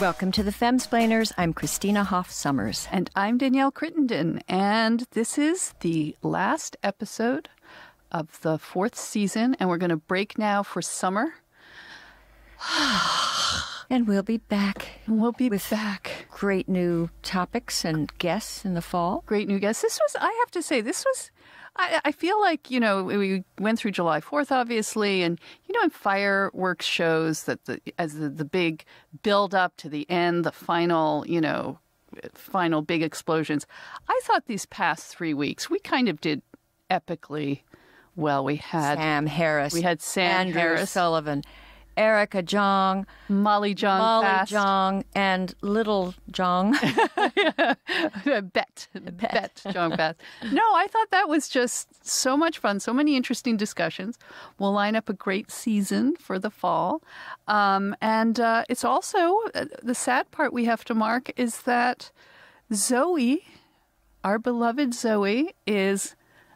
Welcome to the Femsplainers. I'm Christina Hoff-Summers. And I'm Danielle Crittenden. And this is the last episode of the 4th season. And we're going to break now for summer. And we'll be back. With great new topics and guests in the fall. Great new guests. I have to say, I feel like, we went through July 4th, obviously, and, in fireworks shows that as the big build up to the end, the final big explosions. I thought these past 3 weeks, we kind of did epically well. We had Sam Harris. We had Sam Andrew Harris. Sullivan. Erica Jong, Molly Jong, and Little Jong. Bet Jong Beth. No, I thought that was just so much fun. So many interesting discussions. We'll line up a great season for the fall. And it's also, the sad part we have to mark is that Zoe, our beloved Zoe, is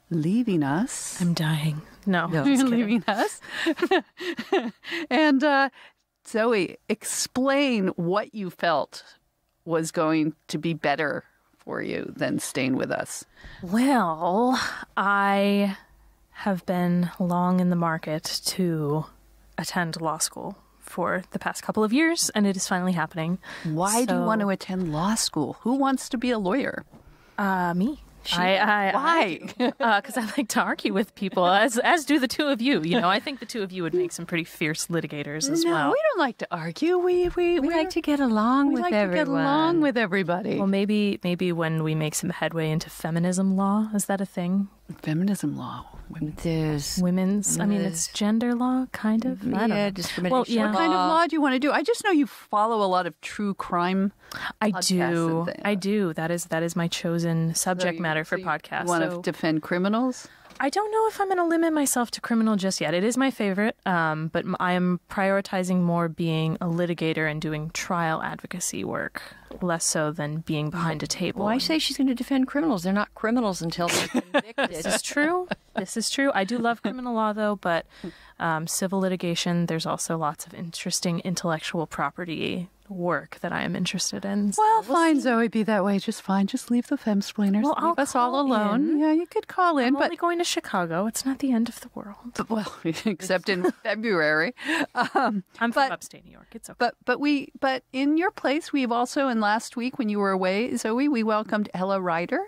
leaving us. I'm dying. No, you're leaving us. And Zoe, explain what you felt was going to be better for you than staying with us. Well, I have been long in the market to attend law school for the past couple of years, and it is finally happening. Why do you want to attend law school? Who wants to be a lawyer? Me. Why? Because I like to argue with people, as do the two of you. I think the two of you would make some pretty fierce litigators as well. No, we don't like to argue. We like to get along with everyone. We like to get along with everybody. Well, maybe when we make some headway into feminism law, is that a thing? Feminism law. There's women's. I mean, it's gender law, kind of. Yeah, discrimination. What kind of law do you want to do? I just know you follow a lot of true crime. I do. That is my chosen subject matter for podcasts. You want to defend criminals? I don't know if I'm going to limit myself to criminal just yet. It is my favorite, but I am prioritizing more being a litigator and doing trial advocacy work, less so than being behind a table. Well, I say she's going to defend criminals. They're not criminals until they're convicted. This is true. I do love criminal law, though, but civil litigation, there's also lots of interesting intellectual property work that I am interested in. Well, fine, Zoe, be that way. Just fine. Just leave the Femsplainers. Well, leave us all alone. Yeah, you could call in. I'm only going to Chicago. It's not the end of the world. Well, except in February. I'm from upstate New York. It's okay. But in your place, we've also, in last week when you were away, Zoe, we welcomed Ella Ryder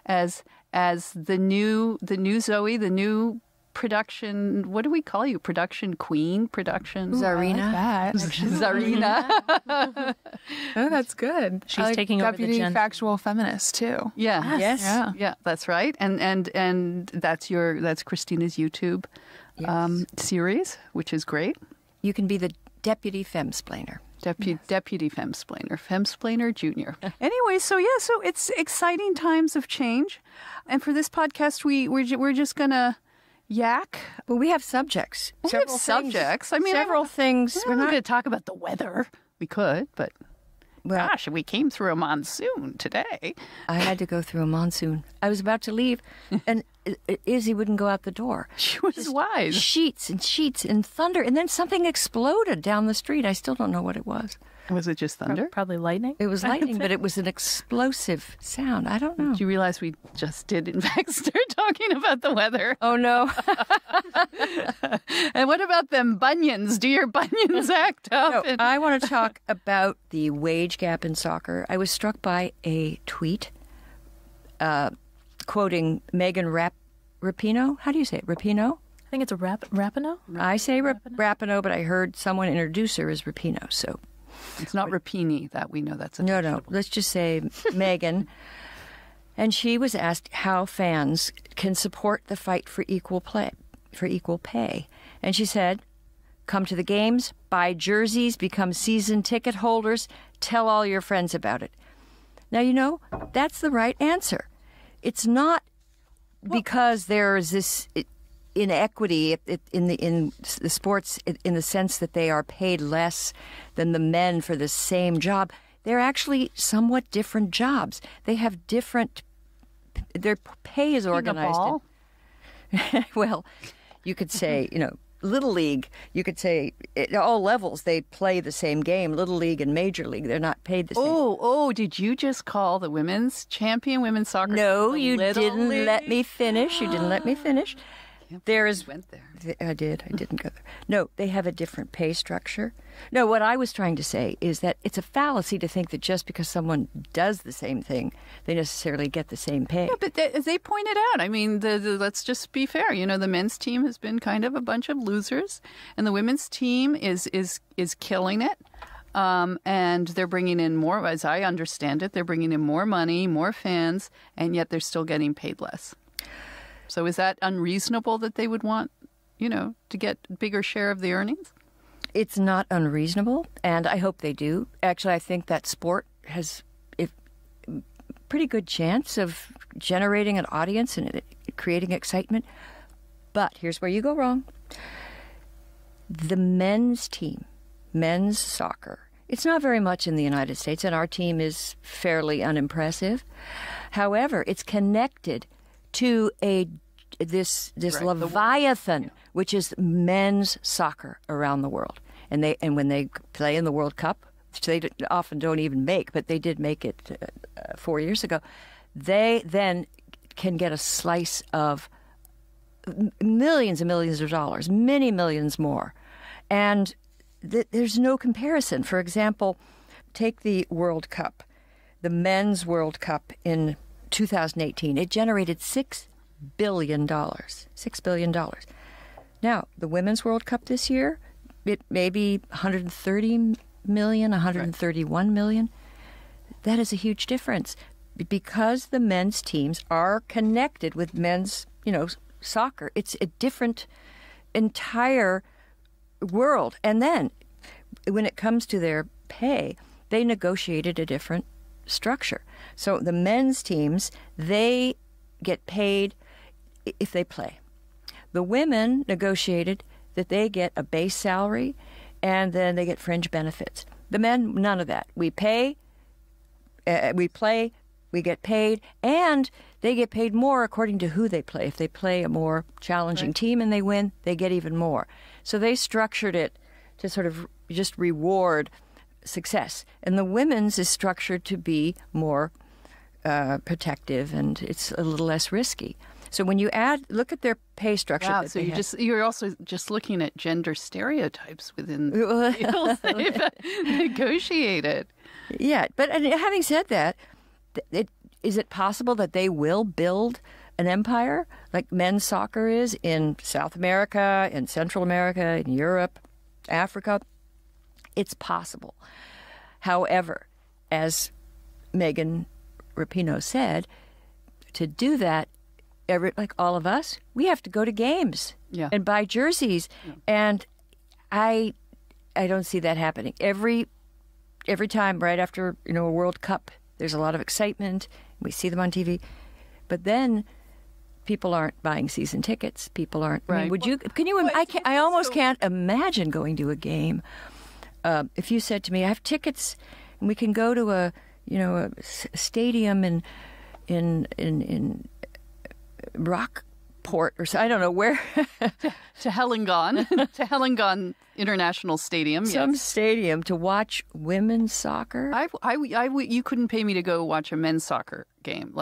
as the new Zoe, the new production, what do we call you? Production queen? Production Czarina. I like that. Czarina. Oh, that's good. She's taking over the deputy factual feminist too. Yeah. Yes. Yeah, that's right. And that's Christina's YouTube series, which is great. You can be the deputy Femsplainer. Deputy Femsplainer Junior. Anyway, so it's exciting times of change. And for this podcast, we're just going to yak. Well, we have subjects. Several things. I mean, several things. We're not going to talk about the weather. We could, but gosh, we came through a monsoon today. I had to go through a monsoon. I was about to leave, and Izzy wouldn't go out the door. She was wise. Sheets and thunder, and then something exploded down the street. I still don't know what it was. Was it just thunder? Probably lightning. It was lightning, but it was an explosive sound. I don't know. Do you realize we just did, in fact, start talking about the weather? Oh, no. And what about them bunions? Do your bunions act up? No, I want to talk about the wage gap in soccer. I was struck by a tweet quoting Megan Rapinoe. How do you say it? Rapinoe? I think it's a Rapinoe. I say Rapinoe, but I heard someone introduce her as Rapinoe, so... It's not Rapini, that we know that's a No. vegetable. Let's just say Megan. And she was asked how fans can support the fight for equal pay. And she said, come to the games, buy jerseys, become season ticket holders, tell all your friends about it. Now, that's the right answer. It's not because there's this inequity in the sports in the sense that they are paid less than the men for the same job. They're actually somewhat different jobs. They have different. Their pay is organized. Ball? Well, you could say Little League, you could say, at all levels, they play the same game. Little League and Major League, they're not paid the same. Oh, did you just call the women's soccer? No, team you Little didn't League? let me finish. You didn't let me finish. There is. Went there. I did. I didn't go there. No, they have a different pay structure. No, what I was trying to say is that it's a fallacy to think that just because someone does the same thing, they necessarily get the same pay. Yeah, but as they pointed out, I mean, let's just be fair. You know, the men's team has been kind of a bunch of losers, and the women's team is killing it. And they're bringing in more, as I understand it, they're bringing in more money, more fans, and yet they're still getting paid less. So is that unreasonable that they would want, to get a bigger share of the earnings? It's not unreasonable, and I hope they do. Actually, I think that sport has a pretty good chance of generating an audience and creating excitement. But here's where you go wrong. The men's team, men's soccer, it's not very much in the United States, and our team is fairly unimpressive. However, it's connected to this right, leviathan, which is men's soccer around the world. And when they play in the World Cup, which they often don't even make, but they did make it 4 years ago, they then can get a slice of millions and millions of dollars, many millions more. And there's no comparison. For example, take the World Cup, the men's World Cup in 2018. It generated $6 billion. $6 billion. Now, the Women's World Cup this year, it may be 130 million, 131 million. That is a huge difference because the men's teams are connected with men's, soccer. It's a different entire world. And then when it comes to their pay, they negotiated a different structure. So the men's teams, they get paid if they play. The women negotiated that they get a base salary and then they get fringe benefits. The men, none of that. We pay, we play, we get paid, and they get paid more according to who they play. If they play a more challenging team and they win, they get even more. So they structured it to sort of just reward success. And the women's is structured to be more protective, and it's a little less risky. So when you look at their pay structure. Wow, so you're also just looking at gender stereotypes within the deals they've negotiated. Yeah, but having said that, is it possible that they will build an empire like men's soccer is in South America, in Central America, in Europe, Africa? It's possible. However, as Megan Rapinoe said, to do that, like all of us, we have to go to games and buy jerseys. Yeah. And I don't see that happening. Every time right after a World Cup, there's a lot of excitement. We see them on TV. But then people aren't buying season tickets. People aren't. Right. I mean, would you? Can you? I almost can't imagine going to a game. If you said to me, "I have tickets, and we can go to a stadium in Rockport or so, I don't know where." to Hellingen, to Hellingen International Stadium. Some stadium to watch women's soccer. You couldn't pay me to go watch a men's soccer game.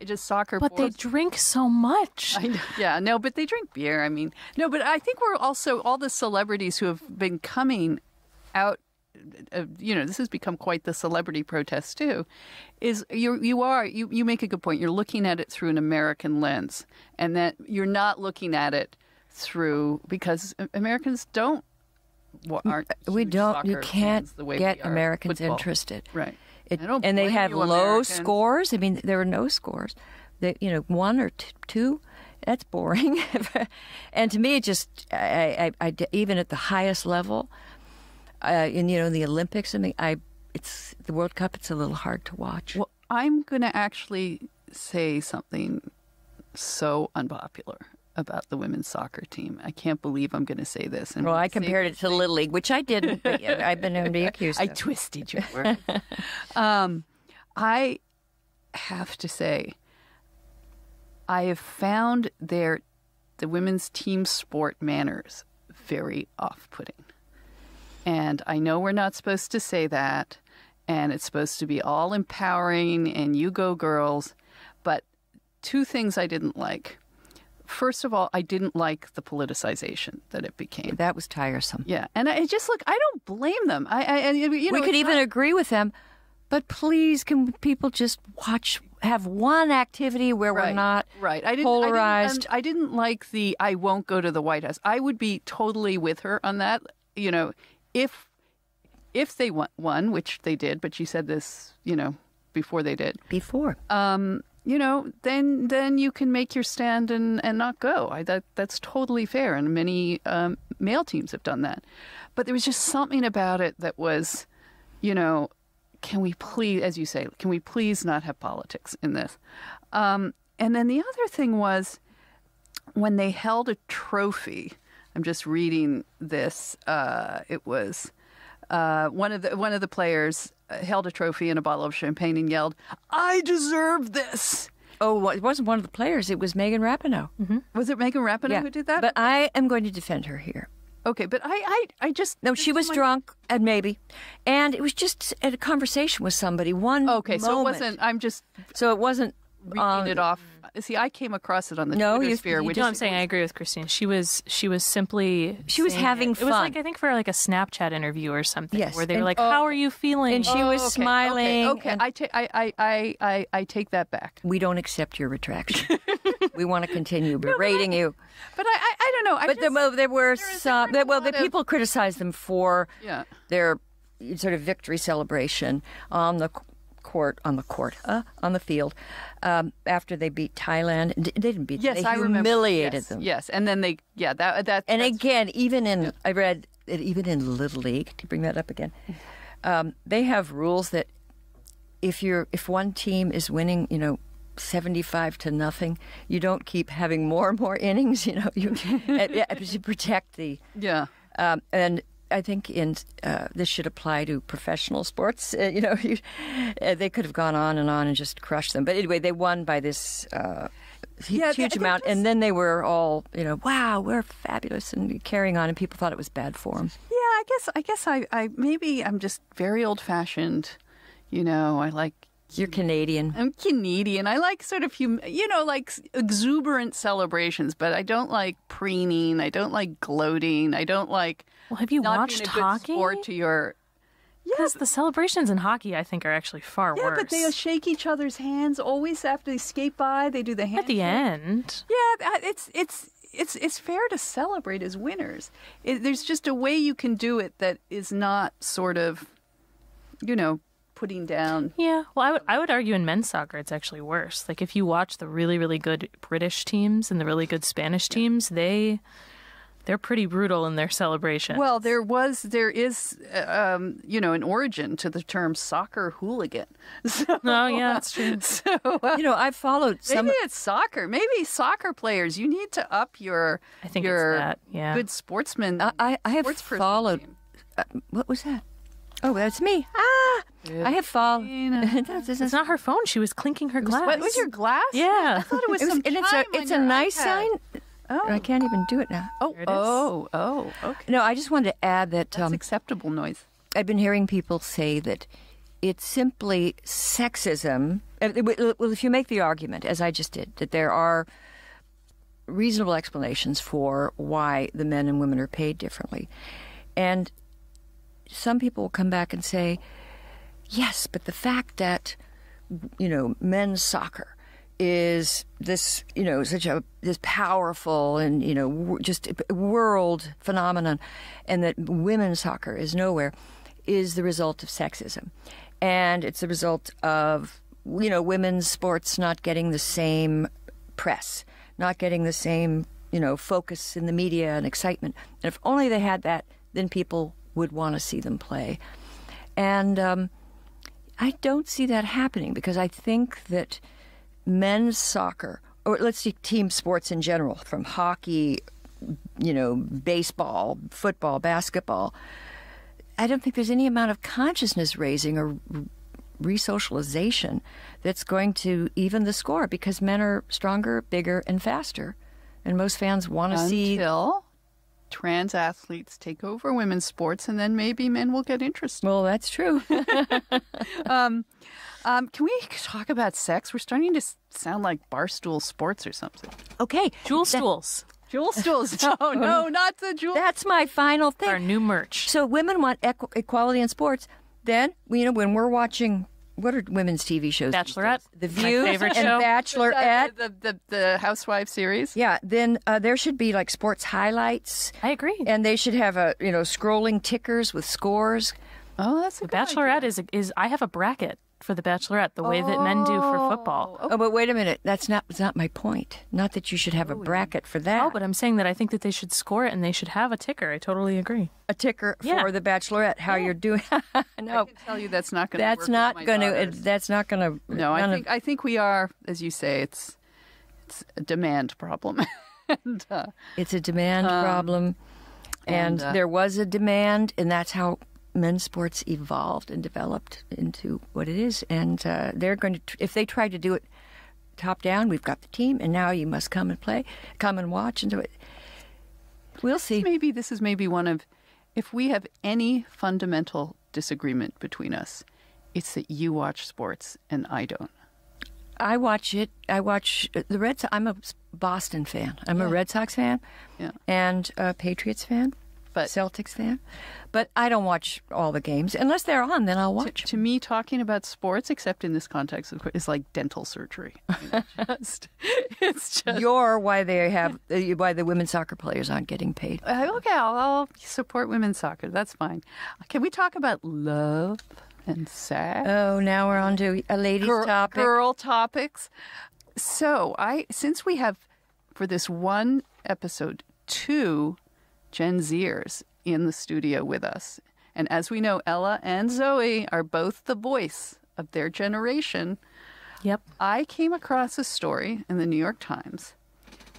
Just soccer. But they drink so much. But they drink beer. I mean, no, but I think we're also, all the celebrities who have been coming out, this has become quite the celebrity protest too, is you make a good point. You're looking at it through an American lens, and that you're not looking at it through, because Americans aren't we don't soccer you can't fans the way get we are Americans football. Interested, right? And they have low scores. I mean, there are no scores. One or two. That's boring. And to me, it just I even at the highest level. In the Olympics, it's the World Cup. It's a little hard to watch. Well, I'm going to actually say something so unpopular about the women's soccer team. I can't believe I'm going to say this. And I compared it to Little League, which I didn't. But I've been known to be accused. I twisted your word. I have to say, I have found the women's team sport manners very off-putting. And I know we're not supposed to say that, and it's supposed to be all empowering and you go girls, but two things I didn't like. First of all, I didn't like the politicization that it became. That was tiresome. Yeah, and I just look. I don't blame them. We could even agree with them, but please, can people just have one activity where we're not polarized? I didn't like the I won't go to the White House. I would be totally with her on that. If they won, which they did, but she said this, before they did. Before. Then you can make your stand and not go. That's totally fair, and many male teams have done that. But there was just something about it that was, can we please, as you say, can we please not have politics in this? And then the other thing was when they held a trophy. I'm just reading this. It was one of the players held a trophy and a bottle of champagne and yelled, "I deserve this." Oh, it wasn't one of the players. It was Megan Rapinoe. Mm-hmm. Was it Megan Rapinoe who did that? But I am going to defend her here. Okay, but I just... No, she was drunk, and maybe. And it was just at a conversation with somebody. Okay, so it wasn't... So it wasn't... reading it off. See, I came across it on the Twitter sphere. I'm saying I agree with Christine. She was simply... She was having fun. It was I think for a Snapchat interview or something, yes. where they were how are you feeling? And she was smiling. Okay. I take that back. We don't accept your retraction. We want to continue berating you. But I don't know. There were some... the people criticized them for their sort of victory celebration on the field after they beat Thailand. They didn't beat them. Yes, they humiliated them. Yes, and then they that. And again, I read that even in Little League, to bring that up again, they have rules that if one team is winning, 75-0, you don't keep having more and more innings. To protect the and. I think this should apply to professional sports. They could have gone on and just crushed them. But anyway, they won by this huge amount. And then they were all, wow, we're fabulous and carrying on. And people thought it was bad form. Yeah, I guess I maybe I'm just very old fashioned. I like. You're Canadian. I'm Canadian. I like sort of, like exuberant celebrations, but I don't like preening. I don't like gloating. I don't like. Well, have you watched hockey? Sport to your. Because the celebrations in hockey, I think, are actually far worse. Yeah, but they shake each other's hands always after they skate by. They do the handshake. At the end. Yeah, it's fair to celebrate as winners. There's just a way you can do it that is not sort of, putting down. Yeah, well, I would argue in men's soccer it's actually worse. Like if you watch the really, really good British teams and the really good Spanish teams, they're pretty brutal in their celebration. Well, there is an origin to the term soccer hooligan. So, that's true. So, I've followed some. Maybe it's soccer. Maybe soccer players. You need to up your. I think your it's that. Yeah. Good sportsman. I have followed. What was that? Oh, that's me. I have followed. It's not her phone. She was clinking her glass. What was your glass? Yeah. I thought it was some and it's a nice sign. Oh. I can't even do it now. Oh, okay. No, I just wanted to add that... That's acceptable noise. I've been hearing people say that it's simply sexism. Well, if you make the argument, as I just did, that there are reasonable explanations for why the men and women are paid differently. And some people will come back and say, yes, but the fact that, men's soccer is this, this powerful and, just world phenomenon, and that women's soccer is nowhere, is the result of sexism. And it's a result of, women's sports not getting the same press, not getting the same, focus in the media and excitement. And if only they had that, then people would want to see them play. And I don't see that happening because I think that men's soccer, or let's see team sports in general, from hockey, baseball, football, basketball, I don't think there's any amount of consciousness raising or resocialization that's going to even the score because men are stronger, bigger, and faster. And most fans want to see... trans athletes take over women's sports, and then maybe men will get interested. Well, that's true. Can we talk about sex? We're starting to sound like Barstool Sports or something. Okay. Jewel stools. Jewel stools. No, not the jewel. That's my final thing. Our new merch. So women want equality in sports. Then, when we're watching, what are women's TV shows? Bachelorette. The View My favorite and show. Bachelorette. The housewife series. Yeah, then there should be like sports highlights. I agree. And they should have scrolling tickers with scores. Oh, that's a The good Bachelorette idea. is I have a bracket for the Bachelorette, the way that men do for football. Oh, but wait a minute. That's not my point. Not that you should have a bracket for that. Oh, but I'm saying that I think that they should score it and they should have a ticker. I totally agree. A ticker Yeah. for the Bachelorette. How you're doing? I No, can tell you that's not going to that's work not with my going to. daughters. That's not going to. No, I think we are, as you say, it's a demand problem. and, it's a demand problem, and there was a demand, and that's how men's sports evolved and developed into what it is. And they're going to, if they try to do it top down, we've got the team, and now you must come and play, come and watch, and do it. We'll see. This is maybe one of, if we have any fundamental disagreement between us, it's that you watch sports and I don't. I watch it. I watch the Red Sox. I'm a Boston fan. I'm a Red Sox fan, and a Patriots fan, But Celtics fan. But I don't watch all the games unless they're on. Then I'll watch. to me, talking about sports, except in this context, of course, is like dental surgery. I mean, it's just. You're why the women's soccer players aren't getting paid. Okay, I'll support women's soccer. That's fine. Can we talk about love and sex? Oh, now we're on to a ladies' topic. Girl topics. So since we have, for this one episode, 2 Gen Zers in the studio with us, and as we know, Ella and Zoe are both the voice of their generation. Yep. I came across a story in the New York Times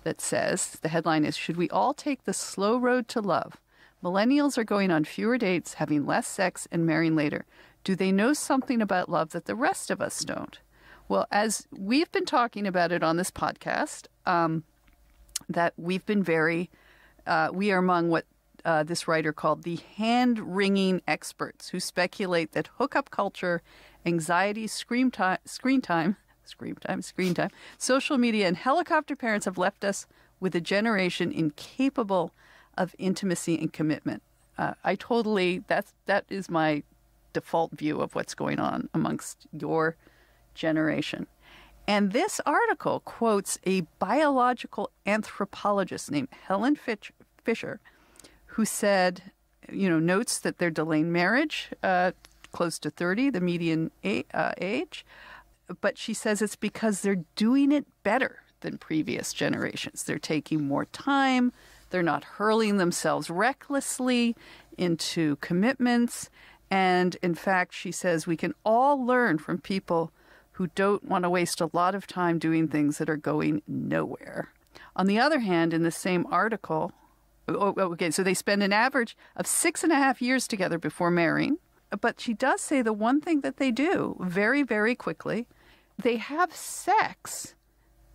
that says, the headline is, "Should we all take the slow road to love? Millennials are going on fewer dates, having less sex, and marrying later. Do they know something about love that the rest of us don't?" Well, as we've been talking about it on this podcast, that we've been we are among what this writer called the hand-wringing experts who speculate that hookup culture, anxiety, screen time, social media, and helicopter parents have left us with a generation incapable of intimacy and commitment. That is my default view of what's going on amongst your generation. And this article quotes a biological anthropologist named Helen Fisher, who said, notes that they're delaying marriage close to 30, the median age. But she says it's because they're doing it better than previous generations. They're taking more time. They're not hurling themselves recklessly into commitments. And in fact, she says we can all learn from people who don't want to waste a lot of time doing things that are going nowhere. On the other hand, in the same article, so they spend an average of 6.5 years together before marrying. But she does say the one thing that they do very, very quickly, they have sex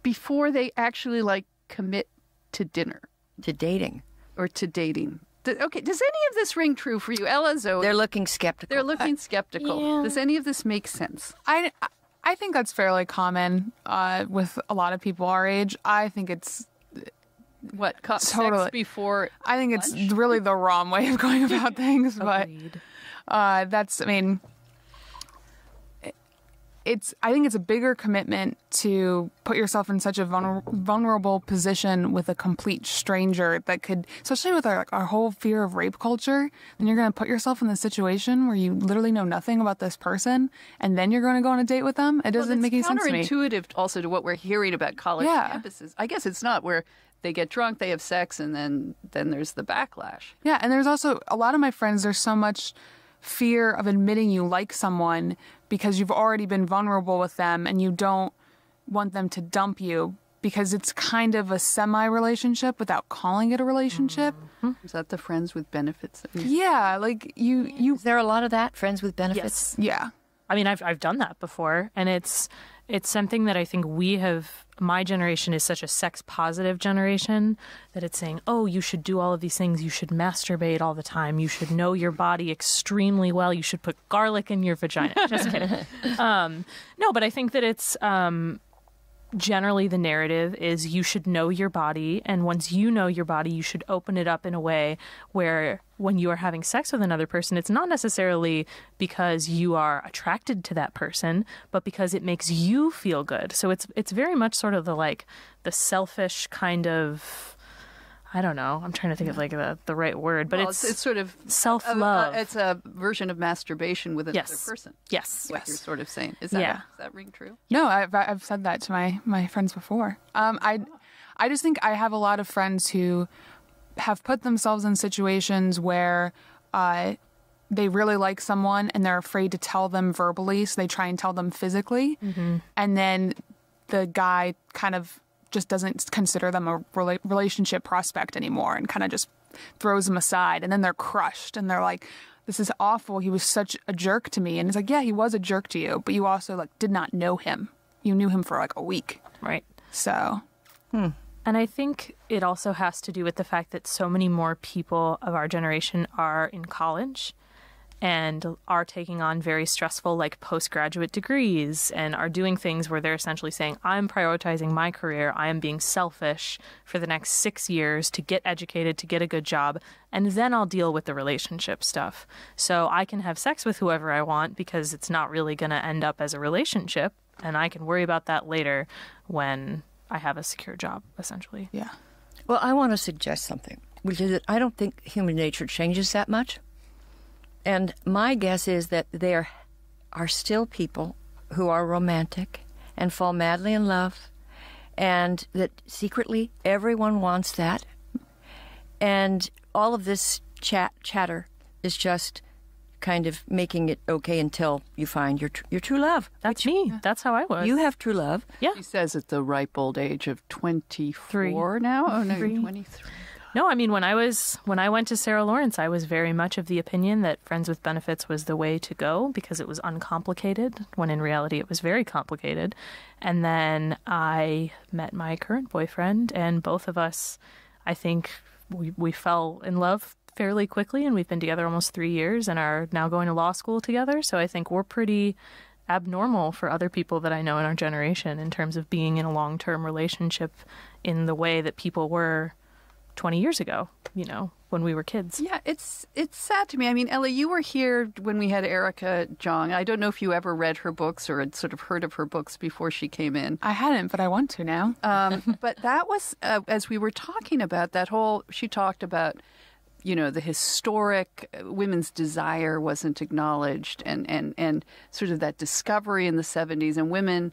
before they actually commit to dinner. To dating. Or to dating. Okay, does any of this ring true for you, Ella, Zoe? They're looking skeptical. They're looking skeptical. Yeah. Does any of this make sense? I think that's fairly common with a lot of people our age. I think it's What? Totally. Sex before I think it's really the wrong way of going about things, but Agreed. I think it's a bigger commitment to put yourself in such a vulnerable position with a complete stranger that could, especially with our whole fear of rape culture, then you're going to put yourself in the situation where you literally know nothing about this person, and then you're going to go on a date with them. It doesn't make any sense to me. It's counterintuitive also to what we're hearing about college campuses. I guess it's not where they get drunk, they have sex, and then there's the backlash. Yeah, and there's also a lot of my friends, there's so much fear of admitting you like someone because you've already been vulnerable with them and you don't want them to dump you because it's kind of a semi-relationship without calling it a relationship. Mm-hmm. Is that the friends with benefits? Yeah, you Is there a lot of that, friends with benefits? yeah. I mean, I've done that before, and it's it's something that I think my generation is such a sex positive generation that it's saying, oh, you should do all of these things. You should masturbate all the time. You should know your body extremely well. You should put garlic in your vagina. Just kidding. No, but I think that it's generally the narrative is you should know your body. And once you know your body, you should open it up in a way where when you are having sex with another person, it's not necessarily because you are attracted to that person, but because it makes you feel good. So it's very much sort of the selfish kind of, I don't know. I'm trying to think of the right word, but it's sort of self-love. It's a version of masturbation with another person. Yes. What you're sort of saying. Is that ring true? No, I've said that to my friends before. I just think I have a lot of friends who have put themselves in situations where they really like someone and they're afraid to tell them verbally, so they try and tell them physically, and then the guy kind of just doesn't consider them a relationship prospect anymore and kind of just throws them aside, and then they're crushed and they're like, this is awful. He was such a jerk to me. And it's like, yeah, he was a jerk to you, but you also did not know him. You knew him for a week. Right. So. And I think it also has to do with the fact that so many more people of our generation are in college and are taking on very stressful postgraduate degrees and are doing things where they're essentially saying, I'm prioritizing my career. I am being selfish for the next 6 years to get educated, to get a good job, and then I'll deal with the relationship stuff. So I can have sex with whoever I want because it's not really going to end up as a relationship, and I can worry about that later when I have a secure job, essentially. Yeah. Well, I want to suggest something, which is that I don't think human nature changes that much. And my guess is that there are still people who are romantic and fall madly in love, and that secretly everyone wants that. And all of this chatter is just kind of making it okay until you find your true love. That's me. That's how I was. You have true love. Yeah. She says at the ripe old age of 24 now. Oh no, 23. No, I mean, when I went to Sarah Lawrence, I was very much of the opinion that Friends with Benefits was the way to go because it was uncomplicated, when in reality it was very complicated. And then I met my current boyfriend, and both of us, I think we fell in love fairly quickly, and we've been together almost 3 years and are now going to law school together. So I think we're pretty abnormal for other people that I know in our generation in terms of being in a long-term relationship in the way that people were 20 years ago, when we were kids. Yeah, it's sad to me. I mean, Ellie, you were here when we had Erica Jong. I don't know if you ever read her books or had sort of heard of her books before she came in. I hadn't, but I want to now. But that was, as we were talking about she talked about, the historic women's desire wasn't acknowledged and sort of that discovery in the 70s and women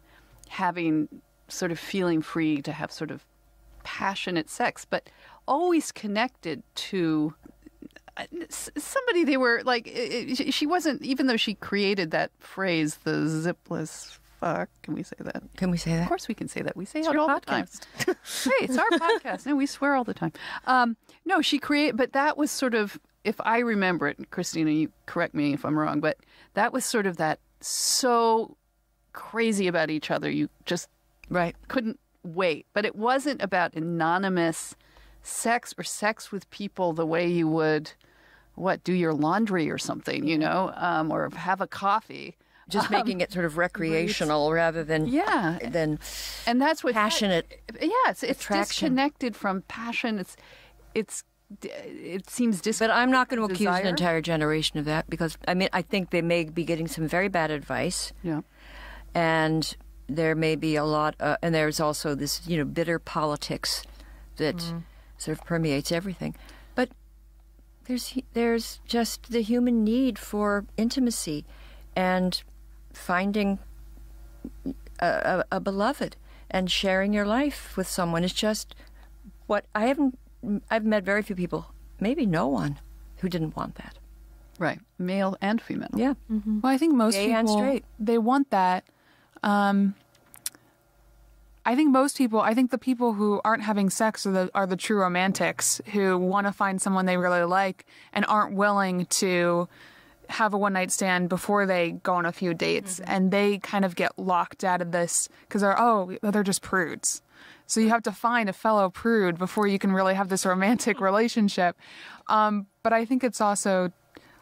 having sort of feeling free to have sort of passionate sex, but always connected to somebody. They were she wasn't, even though she created that phrase, the zipless fuck. Can we say that? Can we say that? Of course we can say that. We say It's it your all podcast. the time. Hey, it's our podcast. No, we swear all the time. No, she created, but that was sort of, if I remember it, Christina, you correct me if I'm wrong, but that was sort of that so crazy about each other. You just couldn't wait. But it wasn't about anonymous sex or sex with people the way you would, do your laundry or something, or have a coffee. Just making it sort of recreational rather than and that's what passionate. It's attraction. Disconnected from passion. It seems disconnected. But I'm not going to accuse desire. an entire generation of that because I think they may be getting some very bad advice. Yeah, and there may be a lot, and there's also this bitter politics that sort of permeates everything. But there's just the human need for intimacy and finding a beloved and sharing your life with someone is just what I've met very few people, maybe no one, who didn't want that. Right, male and female. Yeah. Mm-hmm. Well, I think most Gay people, and straight. They want that. I think the people who aren't having sex are the true romantics who want to find someone they really like and aren't willing to have a one-night stand before they go on a few dates, and they kind of get locked out of this because they're just prudes. So you have to find a fellow prude before you can really have this romantic relationship. But I think it's also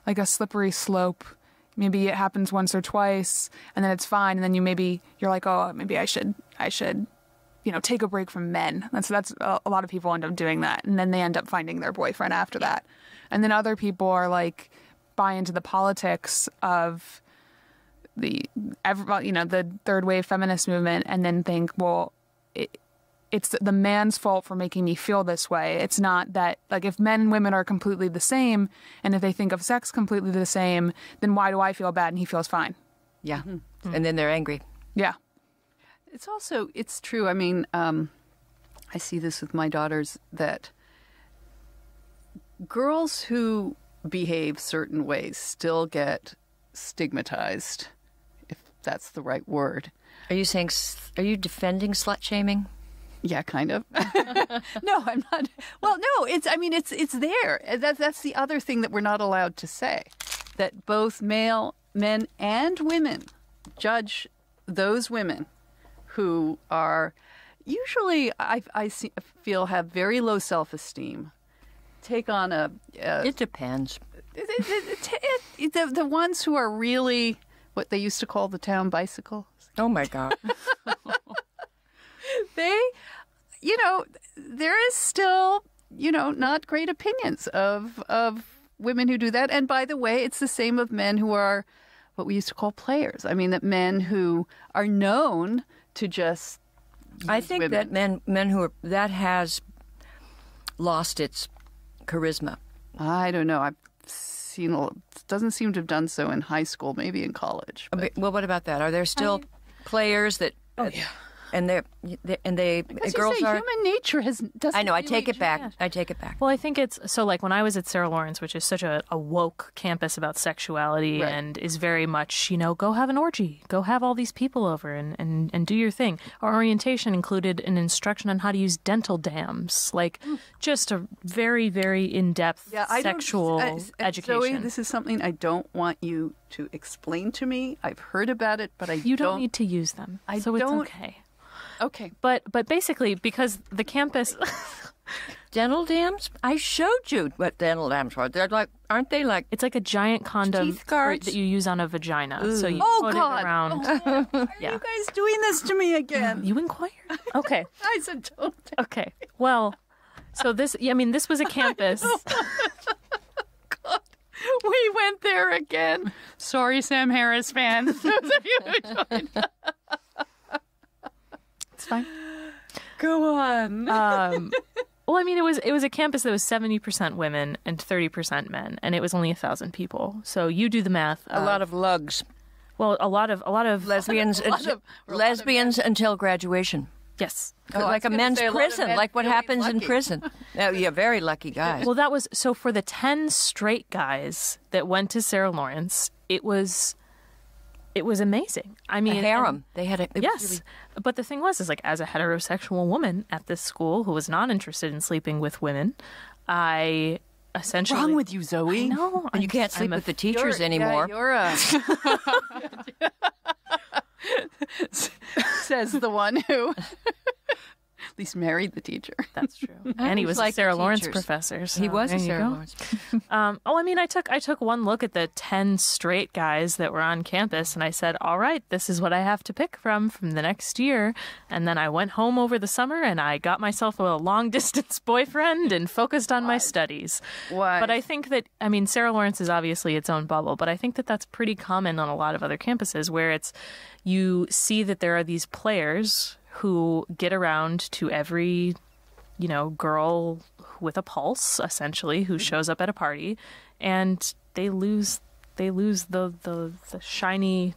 like a slippery slope. Maybe it happens once or twice, and then it's fine, and then you're like, oh, maybe I should, take a break from men. That's a lot of people end up doing that, and then they end up finding their boyfriend after that. And then other people are like, buy into the politics of the third wave feminist movement, and then think, well, it's the man's fault for making me feel this way. It's not that, like, if men and women are completely the same, and if they think of sex completely the same, then why do I feel bad and he feels fine? Yeah. And then they're angry. Yeah. It's true. I mean, I see this with my daughters, that girls who behave certain ways still get stigmatized, if that's the right word. Are you defending slut shaming? Yeah, kind of. No, I'm not. Well, no, it's there. That's the other thing that we're not allowed to say, that both men and women judge those women who are usually, I feel, have very low self-esteem, take on It depends. The ones who are really what they used to call the town bicycle. Oh, my God. There is still, not great opinions of women who do that. And by the way, it's the same of men who are what we used to call players. I mean, that men who are known to just I think women. that men who are, that has lost its charisma. I don't know. I've seen, it doesn't seem to have done so in high school, maybe in college. But Well, what about that? Are there still players that? Oh, yeah. And girls are. Human nature doesn't. I know. I really take it back. change. I take it back. Well, I think it's so, like, when I was at Sarah Lawrence, which is such a woke campus about sexuality, Right. and is very much, go have an orgy, go have all these people over and do your thing. Our orientation included an instruction on how to use dental dams, like just a very, very in-depth sexual education. Zoe, this is something I don't want you to explain to me. I've heard about it, but You don't need to use them, so it's okay. Okay. But basically, because the campus... Dental dams? I showed you what dental dams are. They're like, aren't they like? It's like a giant condom Teeth guards? that you use on a vagina. So you put God. it around. Are Yeah. you guys doing this to me again? You inquired? Okay. I said don't. Okay. Well, so this was a campus. God. We went there again. Sorry, Sam Harris fans. Those of you who joined. It's fine. Go on. Well, it was a campus that was 70% women and 30% men, and it was only 1,000 people. So you do the math. A lot of lugs. Well, a lot of Lesbians. Lesbians until graduation. Yes. Like a men's prison, like what happens in prison. Oh, yeah, very lucky guys. Well, that was so for the 10 straight guys that went to Sarah Lawrence. It was amazing. I mean, a harem. They had a yes. Really... But the thing was, is like, as a heterosexual woman at this school who was not interested in sleeping with women, I essentially... What's wrong with you, Zoe? No, And you can't sleep with the teachers anymore. Yeah, says the one who at least married the teacher. That's true. And he was like a Sarah Lawrence teachers. professor. So He was a there you Sarah go. Lawrence. I took one look at the 10 straight guys that were on campus, and I said, all right, this is what I have to pick from the next year. And then I went home over the summer, and I got myself a long-distance boyfriend and focused on my studies. Why? But I think that, Sarah Lawrence is obviously its own bubble, but I think that that's pretty common on a lot of other campuses where you see that there are these players who get around to every, girl with a pulse, essentially, who shows up at a party, and they lose the shiny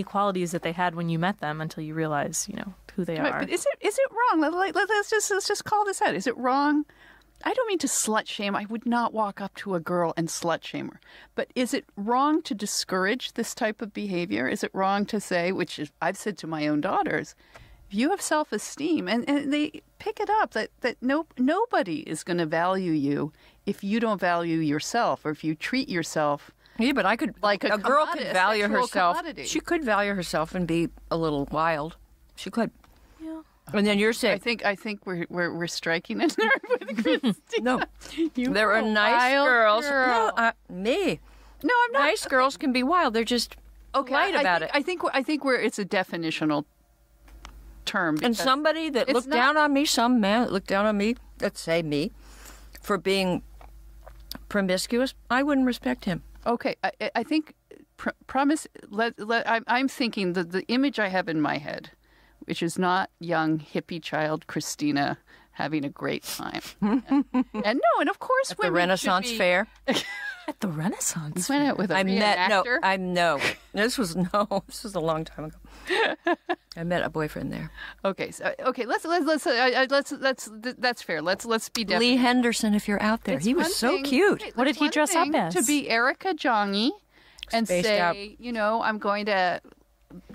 qualities that they had when you met them until you realize, who they are. But is it wrong? Let's just call this out. Is it wrong? I don't mean to slut shame. I would not walk up to a girl and slut shame her. But is it wrong to discourage this type of behavior? Is it wrong to say, which is, I've said to my own daughters, if you have self-esteem, and they pick it up, that nobody is going to value you if you don't value yourself, or if you treat yourself Yeah, but I could Like a girl commodity, could value sexual herself. commodity. She could value herself and be a little wild. She could. Yeah. And then you're I saying think we're striking a nerve with Christina. no. You There are a nice wild girls. girl. No, me. No, I'm not. Nice girls can be wild. They're just polite about it. I think it's a definitional term. And because somebody that it's looked not- down on me, some man that looked down on me, let's say me, for being promiscuous, I wouldn't respect him. Okay, I think promise. I'm thinking the image I have in my head, which is not young hippie child Christina having a great time, and of course The women should Renaissance be- Fair. At the Renaissance. Went out with a I met no. reenactor. This was a long time ago. I met a boyfriend there. Okay, let's that's fair. Let's be definite. Lee Henderson, if you're out there, It's he one was so thing- cute. it's What did he one dress up thing as? To be Erica Jongy and Spaced say, out. I'm going to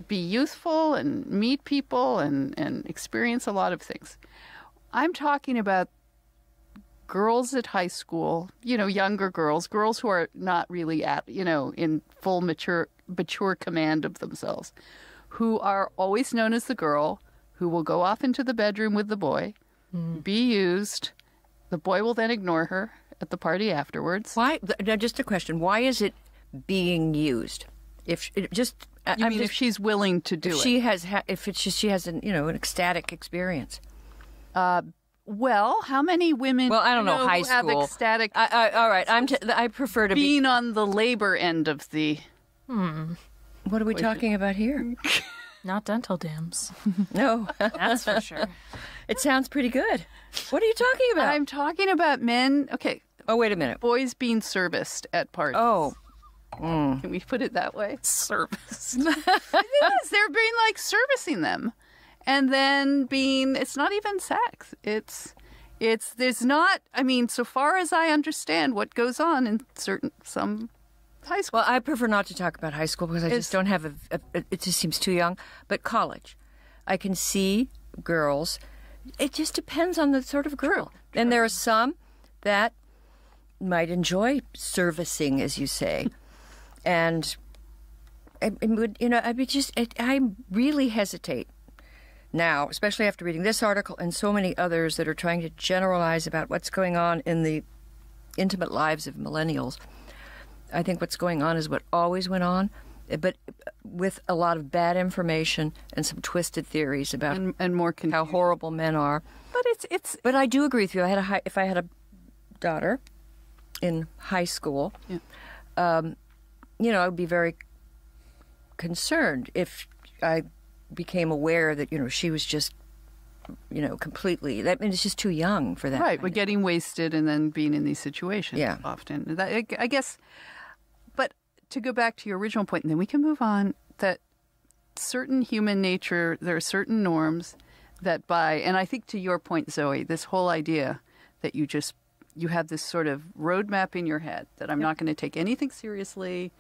be youthful and meet people and experience a lot of things. I'm talking about girls at high school, younger girls who are not really at, in full mature command of themselves, who are always known as the girl who will go off into the bedroom with the boy, be used. The boy will then ignore her at the party afterwards. Why? Now, just a question. Why is it being used? If If she's willing to do it? she has she has an ecstatic experience. Well, how many women? Well, I don't know, high who have school. ecstatic All right. I prefer to be. being on the labor end of the. What are we talking about here? Not dental dams. No, That's for sure. it sounds pretty good. What are you talking about? I'm talking about men. Okay, Oh, wait a minute. boys being serviced at parties. Oh, Can we put it that way? Service. Yes, they're being like servicing them, and then being. It's not even sex. It's. There's not. I mean, so far as I understand, what goes on in some high school. well, I prefer not to talk about high school because I just don't have it just seems too young. But college, I can see girls. It just depends on the sort of girl. And there are some that might enjoy servicing, as you say, and I would, I really hesitate now, especially after reading this article and so many others that are trying to generalize about what's going on in the intimate lives of millennials. I think what's going on is what always went on, but with a lot of bad information and some twisted theories about and more how confusion. horrible men are. But it's. But I do agree with you. If I had a daughter in high school, I would be very concerned if I became aware that she was just completely. It's just too young for that. Right, we're getting wasted and then being in these situations Yeah. often. I guess, but to go back to your original point, and then we can move on, that certain human nature, there are certain norms that and I think to your point, Zoe, this whole idea that you have this sort of roadmap in your head that I'm not going to take anything seriously,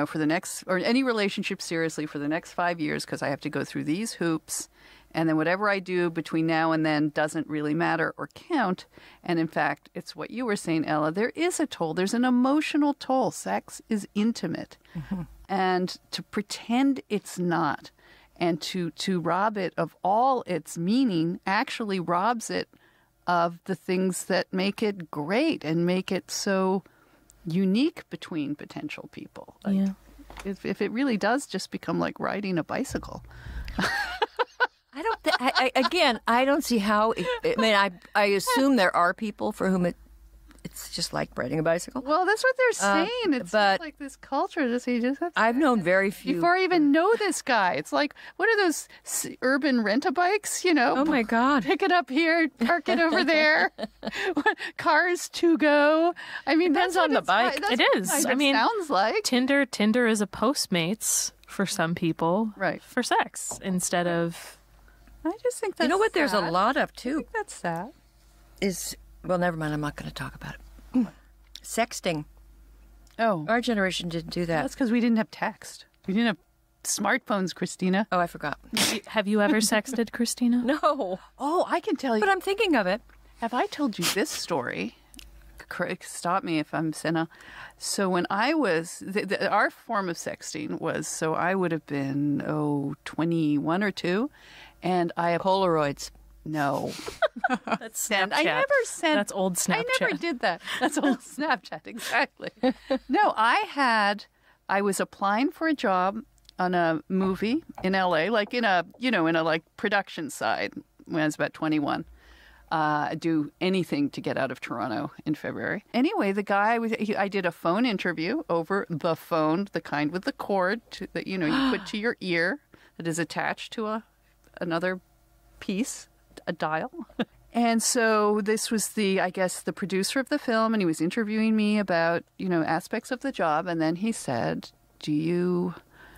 for the next, or any relationship seriously for the next 5 years because I have to go through these hoops. And then whatever I do between now and then doesn't really matter or count. And in fact, it's what you were saying, Ella. There is a toll. There's an emotional toll. Sex is intimate. Mm-hmm. And to pretend it's not and to rob it of all its meaning actually robs it of the things that make it great and make it so unique between potential people. Yeah. If it really does just become like riding a bicycle. I don't. Again, I don't see how. I assume there are people for whom it's just like riding a bicycle. Well, that's what they're saying. It's but just like this culture. You just have to, I've known very few. before I even know this guy. It's like, what are those urban rent-a-bikes? Oh my God! Pick it up here, park it over there. Cars to go. I mean, Depends that's on what the bike. that's It what is. kind I of mean, sounds like Tinder is a Postmates for some people, Right. For sex instead of. I just think that's You know what? There's a sad. lot of I too. think that's sad. Well, never mind. I'm not going to talk about it. Sexting. Oh, Our generation didn't do that. that's because we didn't have text. We didn't have smartphones, Christina. Oh, I forgot. Have you ever sexted, Christina? No, Oh, I can tell you. but I'm thinking of it. Have I told you this story? stop me if I'm sinna. So when I was, our form of sexting was, so I would have been, 21 or 2. And I have Polaroids. No. That's Snapchat. I never sent. That's old Snapchat. I never did that. That's old Snapchat, exactly. No, I was applying for a job on a movie in LA, like in a like production side when I was about 21. Do anything to get out of Toronto in February. Anyway, the guy I did a phone interview over the phone, the kind with the cord that you put to your ear that is attached to another piece, a dial. And so this was the producer of the film, and he was interviewing me about aspects of the job, and then he said,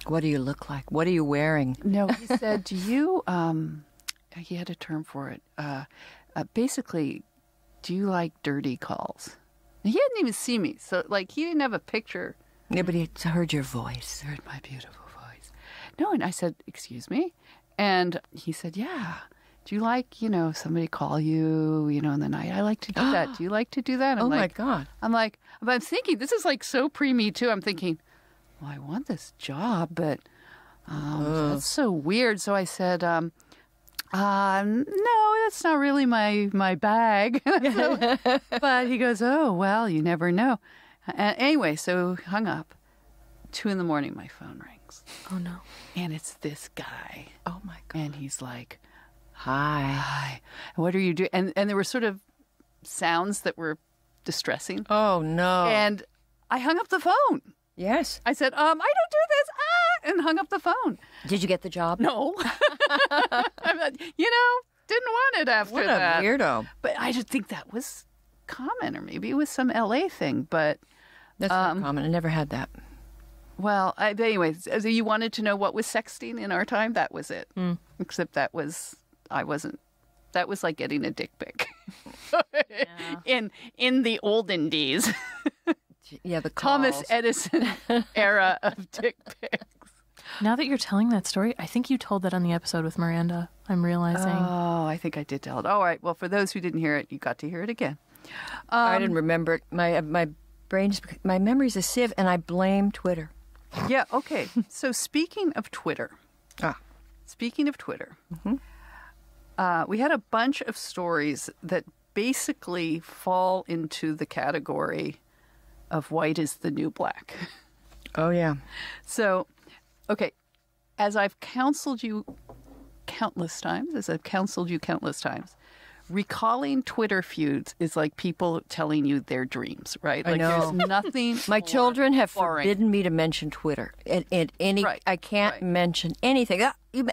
What do you look like? What are you wearing? No, he said, do you, he had a term for it. Basically, do you like dirty calls? And he hadn't even seen me. So, he didn't have a picture. Yeah, but he heard your voice. Heard my beautiful voice. No, and I said, excuse me? And he said, yeah. Do you like, somebody call you, in the night? I like to do that. Do you like to do that? I'm my God. I'm thinking, this is so pre-me too. I'm thinking, well, I want this job, but that's so weird. So I said, no, that's not really my bag. But he goes, oh, well, you never know. Anyway, so hung up. 2 a.m, my phone rings. Oh, no. And it's this guy. Oh, my God. And he's like, Hi. hi. What are you doing? And there were sort of sounds that were distressing. Oh, no. And I hung up the phone. Yes. I said, I don't do this, and hung up the phone. Did you get the job? No. Didn't want it after that. What a weirdo. But I just think that was common, or maybe it was some LA thing, but... That's not common. I never had that. Well, anyways, so you wanted to know what was sexting in our time? That was it. Except that was like getting a dick pic. In the olden days. Yeah, the Thomas calls. Edison era of dick pics. Now that you're telling that story, I think you told that on the episode with Miranda. I'm realizing. Oh, I think I did tell it. All right. Well, for those who didn't hear it, you got to hear it again. I didn't remember it. My memory's a sieve, and I blame Twitter. Yeah. Okay. So speaking of Twitter. Mm-hmm. We had a bunch of stories that basically fall into the category of white is the new black. Oh, yeah. So, okay, as I've counseled you countless times, recalling Twitter feuds is like people telling you their dreams, right? I know. There's nothing. My children have boring. forbidden me to mention Twitter. I can't mention anything.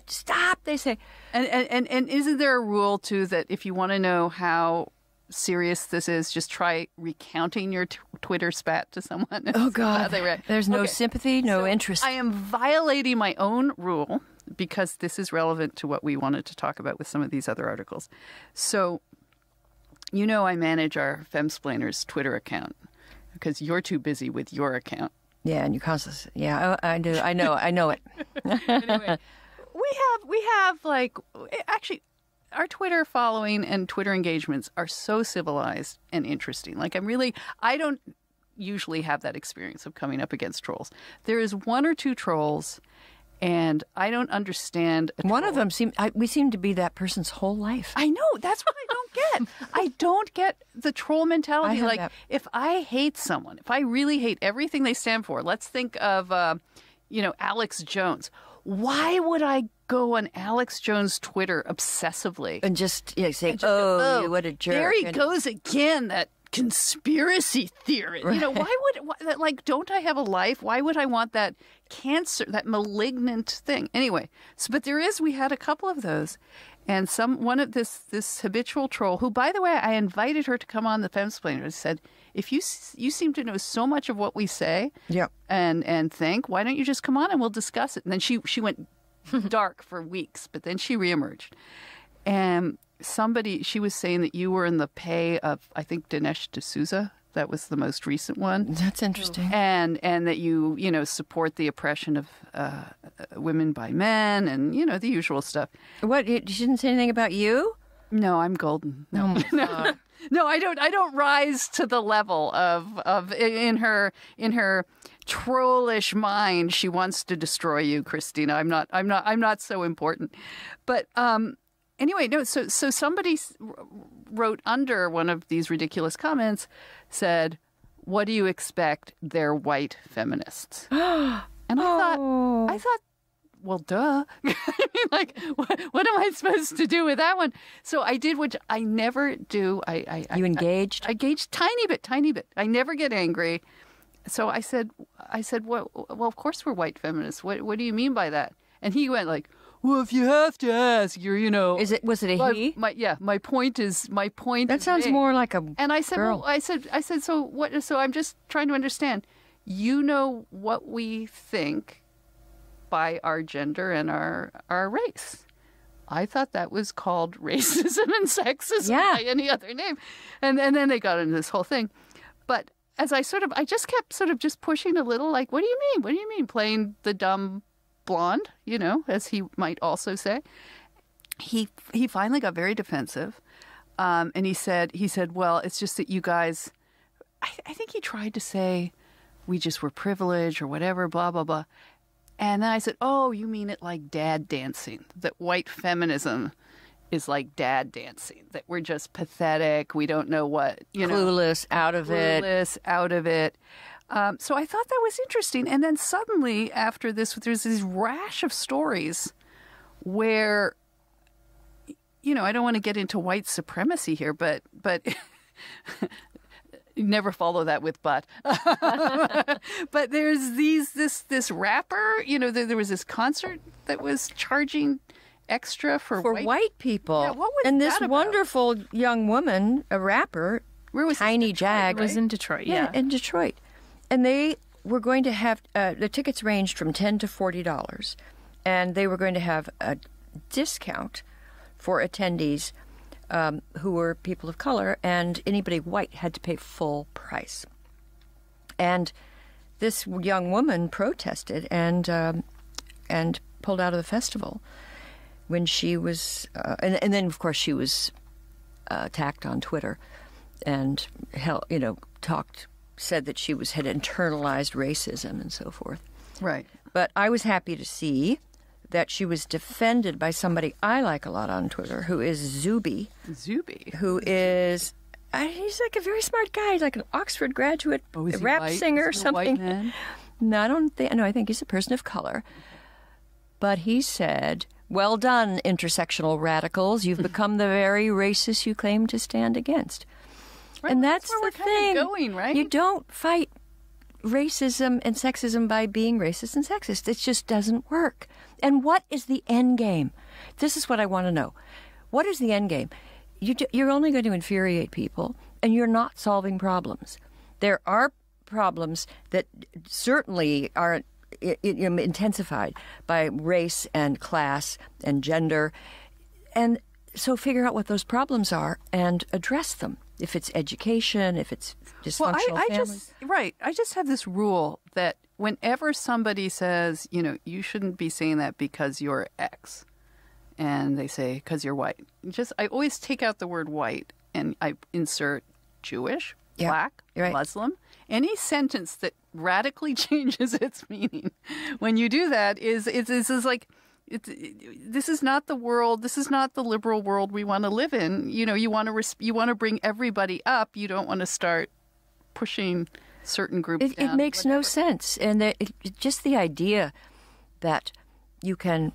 Stop, they say. And isn't there a rule, too, that if you want to know how serious this is, just try recounting your Twitter spat to someone? Oh, God. There's no sympathy, no interest. I am violating my own rule because this is relevant to what we wanted to talk about with some of these other articles. So, I manage our Femsplainers Twitter account because you're too busy with your account. Yeah, and you constantly. Yeah, I do. I know it. Anyway, we have actually, our Twitter following and Twitter engagements are so civilized and interesting. I don't usually have that experience of coming up against trolls. There is 1 or 2 trolls, and I don't understand. One of them we seem to be that person's whole life. I know. That's what I don't get. I don't get the troll mentality. If I hate someone, if I really hate everything they stand for, let's think of, Alex Jones. Why would I go on Alex Jones' Twitter obsessively and just say, "Oh, what a jerk"? There he goes again. That conspiracy theory. Right. Don't I have a life? Why would I want that cancer, that malignant thing? Anyway, but we had a couple of those, and one of this habitual troll, who, by the way, I invited her to come on the Femsplainer, and said, if you seem to know so much of what we say, and think, why don't you just come on and we'll discuss it? And then she went dark for weeks, but then she reemerged. And she was saying that you were in the pay of, I think, Dinesh D'Souza. That was the most recent one. That's interesting. And that you support the oppression of women by men and, the usual stuff. What? She didn't say anything about you? No, I'm golden. No. No, I don't rise to the level of in her trollish mind. She wants to destroy you, Christina. I'm not so important. But anyway, no. So somebody wrote under one of these ridiculous comments, said, "What do you expect? They're white feminists." And I thought, well, duh. I mean, like, what am I supposed to do with that one? So I did what I never do. You engaged? I engaged tiny bit. I never get angry. So I said, well, of course we're white feminists. What do you mean by that? And he went like, well, if you have to ask, Was it a he? My point is. That sounds more like a And I said, girl. well, I said, so what? So I'm just trying to understand. You know what we think by our gender and our race. I thought that was called racism and sexism by any other name. And then they got into this whole thing. But as I just kept just pushing a little, like, what do you mean? What do you mean? Playing the dumb blonde, as he might also say. He finally got very defensive. And he said, well, it's just that you guys, I think he tried to say we just were privileged or whatever, blah, blah, blah. And then I said, oh, you mean it like dad dancing, that white feminism is like dad dancing, that we're just pathetic. We don't know what, Clueless, out of it. So I thought that was interesting. And then suddenly after this, there's this rash of stories where, I don't want to get into white supremacy here, but never follow that with but. But there's this rapper, there was this concert that was charging extra for white people. Yeah, what was and this that about? wonderful young woman, a rapper, Where was Tiny this? Jag. It was in Detroit, Yeah, in Detroit. And they were going to have, the tickets ranged from $10 to $40. And they were going to have a discount for attendees who were people of color, and anybody white had to pay full price. And this young woman protested and pulled out of the festival when she was, and then of course she was attacked on Twitter, and said that she had internalized racism and so forth. Right. But I was happy to see that she was defended by somebody I like a lot on Twitter, who is Zuby. Who is, he's like a very smart guy. He's like an Oxford graduate, Oh, is he rap white? singer or Is he a white something. man? No, I think he's a person of color. But he said, well done, intersectional radicals. You've become the very racist you claim to stand against. Right, And well, that's where the we're kind thing. of going, right? You don't fight racism and sexism by being racist and sexist. It just doesn't work. And what is the end game? This is what I want to know. What is the end game? You're only going to infuriate people, and you're not solving problems. There are problems that certainly are intensified by race and class and gender. And so figure out what those problems are and address them. If it's education, if it's dysfunctional families. I just have this rule that whenever somebody says, you shouldn't be saying that because you're X, and they say because you're white, I always take out the word white and I insert Jewish, black, Muslim. Any sentence that radically changes its meaning when you do that is this is not the world. This is not the liberal world we want to live in. You want to bring everybody up. You don't want to start pushing certain groups down. It makes no sense. And just the idea that you can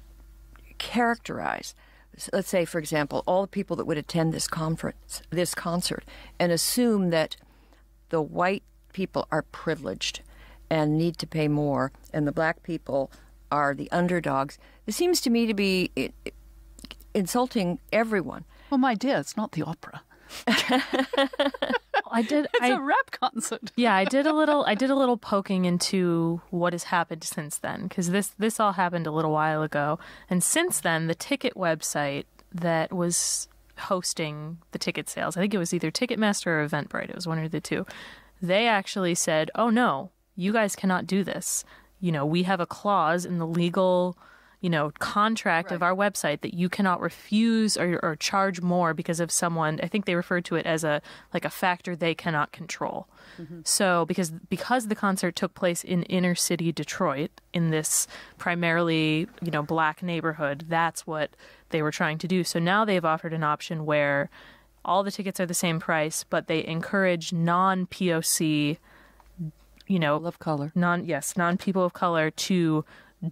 characterize, let's say, for example, all the people that would attend this concert, and assume that the white people are privileged and need to pay more, and the black people are the underdogs. It seems to me to be insulting everyone. Well, my dear, it's not the opera. It's a rap concert. Yeah, I did a little poking into what has happened since then, because this all happened a little while ago, and since then, the ticket website that was hosting the ticket sales, I think it was either Ticketmaster or Eventbrite, it was one of the two, they actually said, "Oh no, you guys cannot do this. We have a clause in the legal, contract of our website that you cannot refuse or charge more because of someone. I think they referred to it as a factor they cannot control. Mm-hmm. So because the concert took place in inner city Detroit, in this primarily black neighborhood, that's what they were trying to do. So now they've offered an option where all the tickets are the same price, but they encourage non-POC, People of color. non-people of color to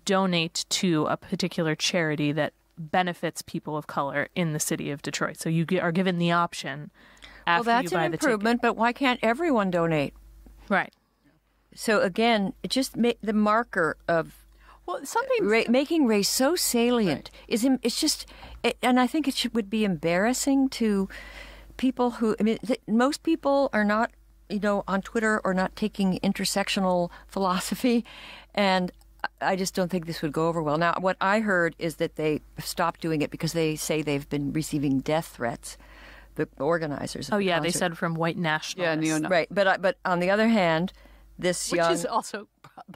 donate to a particular charity that benefits people of color in the city of Detroit. So you are given the option after you buy the ticket. Well, that's an improvement, but why can't everyone donate? Right. So again, it just the marker of making race so salient it's just, and I think would be embarrassing to people who, most people are not, on Twitter or not taking intersectional philosophy, and I just don't think this would go over well. Now, what I heard is that they stopped doing it because they say they've been receiving death threats, the organizers. Oh, yeah, they said from white nationalists. Yeah, right. But on the other hand, which is also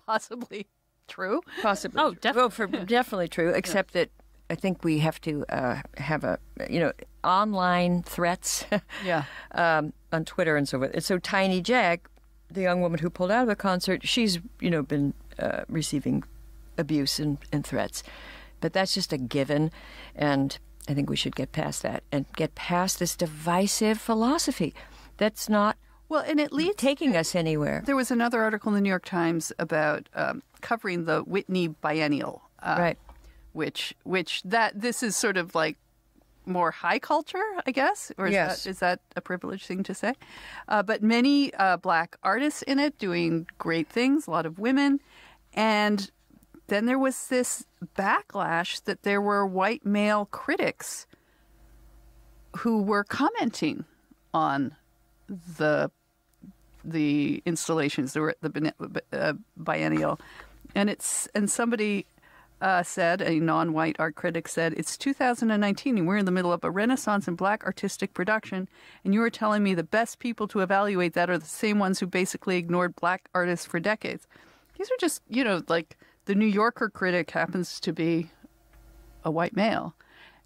possibly true. Possibly. Oh, definitely true, except that I think we have to have online threats on Twitter and so forth. And so Tiny Jack, the young woman who pulled out of the concert, she's, been receiving abuse and threats. But that's just a given, and I think we should get past that and get past this divisive philosophy that's not and it leads taking us anywhere. There was another article in the New York Times about covering the Whitney biennial, right? Which this is sort of like more high culture, I guess, or is that a privileged thing to say? But many black artists in it doing great things, a lot of women, and then there was this backlash that there were white male critics who were commenting on the installations, the biennial, and somebody said, a non-white art critic said, "It's 2019 and we're in the middle of a renaissance in black artistic production, and you are telling me the best people to evaluate that are the same ones who basically ignored black artists for decades." These are just, like the New Yorker critic happens to be a white male.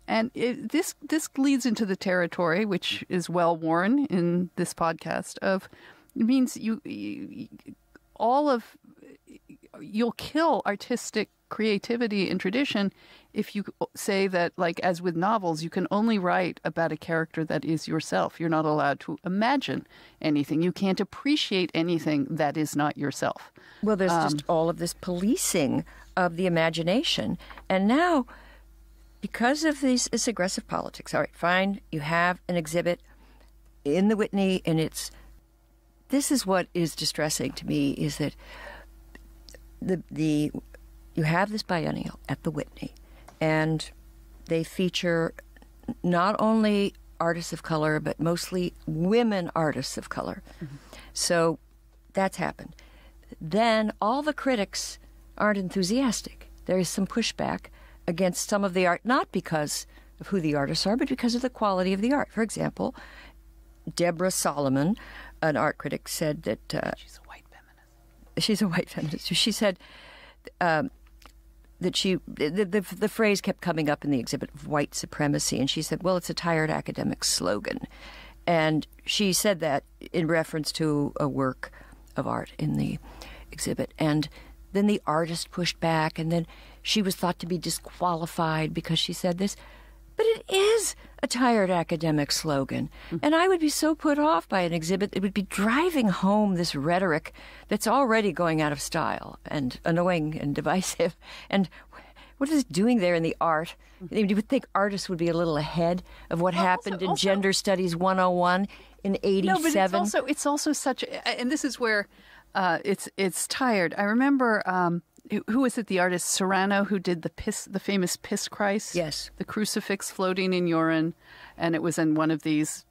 And this leads into the territory, which is well worn in this podcast, of it means you'll kill artistic creativity and tradition if you say that, like as with novels, you can only write about a character that is yourself. You're not allowed to imagine anything. You can't appreciate anything that is not yourself. Well, there's just all of this policing of the imagination. And now, because of this aggressive politics, all right, fine, you have an exhibit in the Whitney, and this is what is distressing to me, is that you have this biennial at the Whitney, and they feature not only artists of color, but mostly women artists of color. Mm-hmm. So that's happened. Then all the critics aren't enthusiastic. There is some pushback against some of the art, not because of who the artists are, but because of the quality of the art. For example, Deborah Solomon, an art critic, said that... she's a white feminist. She's a white feminist. She said that the phrase kept coming up in the exhibit of white supremacy, and she said, well, it's a tired academic slogan. And she said that in reference to a work of art in the exhibit. And then the artist pushed back, and then she was thought to be disqualified because she said this. But it is a tired academic slogan. Mm-hmm. And I would be so put off by an exhibit. It would be driving home this rhetoric that's already going out of style and annoying and divisive. And what is it doing there in the art? Mm-hmm. You would think artists would be a little ahead of what happened in Gender Studies 101 in 87. No, but it's also such, and this is where it's tired. I remember, who was it? The artist Serrano, who did the famous Piss Christ. Yes, the crucifix floating in urine, and it was in one of these,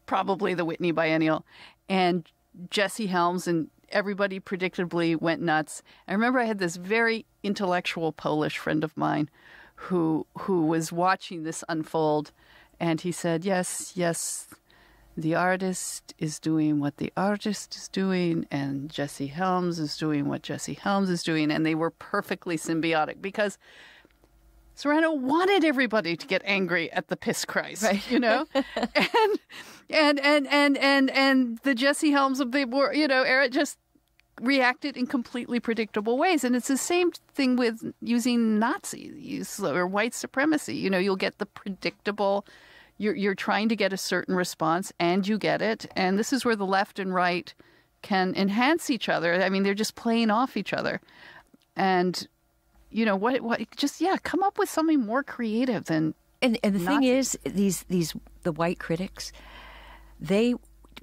probably the Whitney Biennial, and Jesse Helms and everybody predictably went nuts. I remember I had this very intellectual Polish friend of mine who was watching this unfold, and he said, "Yes. The artist is doing what the artist is doing, and Jesse Helms is doing what Jesse Helms is doing," and they were perfectly symbiotic because Serrano wanted everybody to get angry at the piss Christ, Right. you know, and the Jesse Helms of the war, era just reacted in completely predictable ways. And it's the same thing with using Nazi use or white supremacy. You'll get the predictable. You're trying to get a certain response, and you get it. And this is where the left and right can enhance each other. I mean, they're just playing off each other. And come up with something more creative than. And the thing is, the white critics, they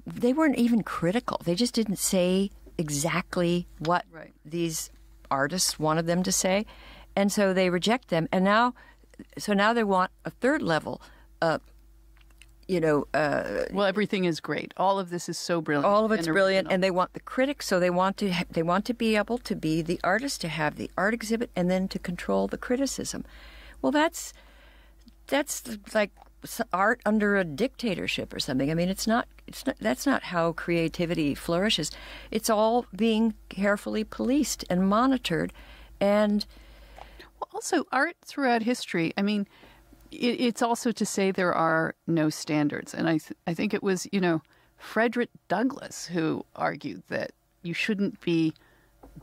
weren't even critical. They just didn't say exactly what these artists wanted them to say, and so they reject them. And now they want a third level. Well, everything is great. All of this is so brilliant. All of it's and brilliant, original. and they want the critics. So they want to be able to be the artist, to have the art exhibit, and then to control the criticism. Well, that's like art under a dictatorship or something. I mean, it's not. That's not how creativity flourishes. It's all being carefully policed and monitored, and also art throughout history. I mean, it's also to say there are no standards. And I think it was, Frederick Douglass who argued that you shouldn't be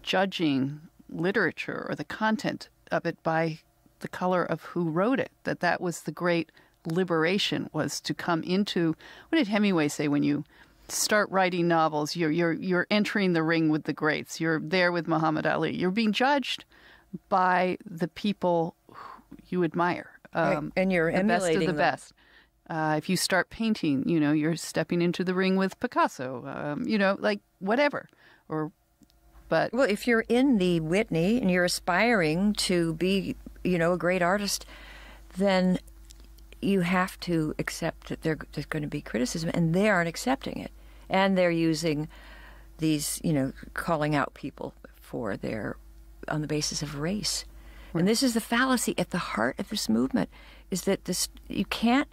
judging literature or the content of it by the color of who wrote it, that was the great liberation, was to come into, what did Hemingway say, when you start writing novels, you're entering the ring with the greats. You're there with Muhammad Ali. You're being judged by the people you admire. And you're the best emulating of the them. best. If you start painting, you're stepping into the ring with Picasso. Like whatever. But well, if you're in the Whitney and you're aspiring to be, a great artist, then you have to accept that there's going to be criticism, and they aren't accepting it, and they're using these, calling out people on the basis of race. And this is the fallacy at the heart of this movement: is that you can't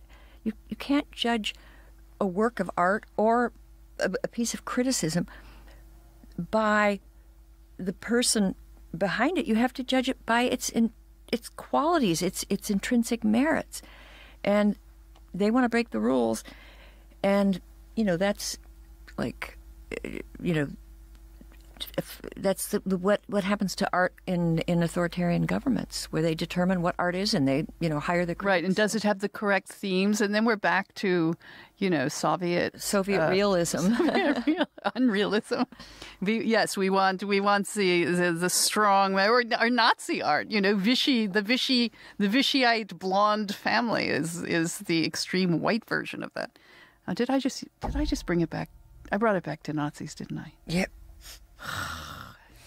judge a work of art or a piece of criticism by the person behind it. You have to judge it by its qualities, its intrinsic merits. And they want to break the rules, and that's like that's what happens to art in authoritarian governments, where they determine what art is, and they hire the critics. Right, and does it have the correct themes? And then we're back to Soviet realism, unrealism. Yes, we want the strong, or Nazi art. The Vichyite blonde family is the extreme white version of that. Did I just bring it back? I brought it back to Nazis, didn't I? Yep.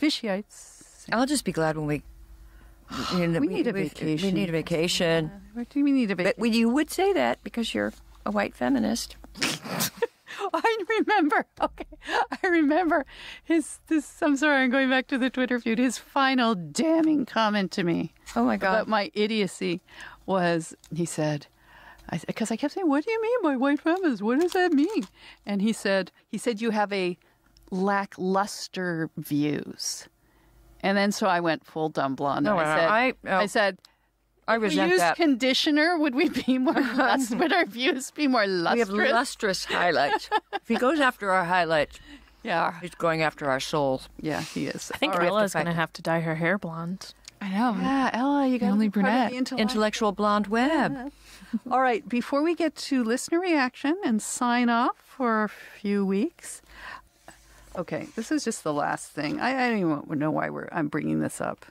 Vishyites. I'll just be glad when we need a vacation. We need a vacation. What do we need a vacation? But you would say that because you're a white feminist. I remember I'm sorry, I'm going back to the Twitter feud. His final damning comment to me. Oh my God. About my idiocy was, he said, because I kept saying, what do you mean by white feminist? What does that mean? And he said you have a lackluster views. And then so I went full dumb blonde. I said, if we resent use that. conditioner, would we be more would our views be more lustrous? We have lustrous highlights. If he goes after our highlights, yeah, he's going after our souls. Yeah, he is. I think Ella's going to have to dye her hair blonde. I know. Yeah, Ella, you got only to be part of brunette. the Intellectual blonde web. All right, before we get to listener reaction and sign off for a few weeks. Okay, this is just the last thing. I don't even know why I'm bringing this up.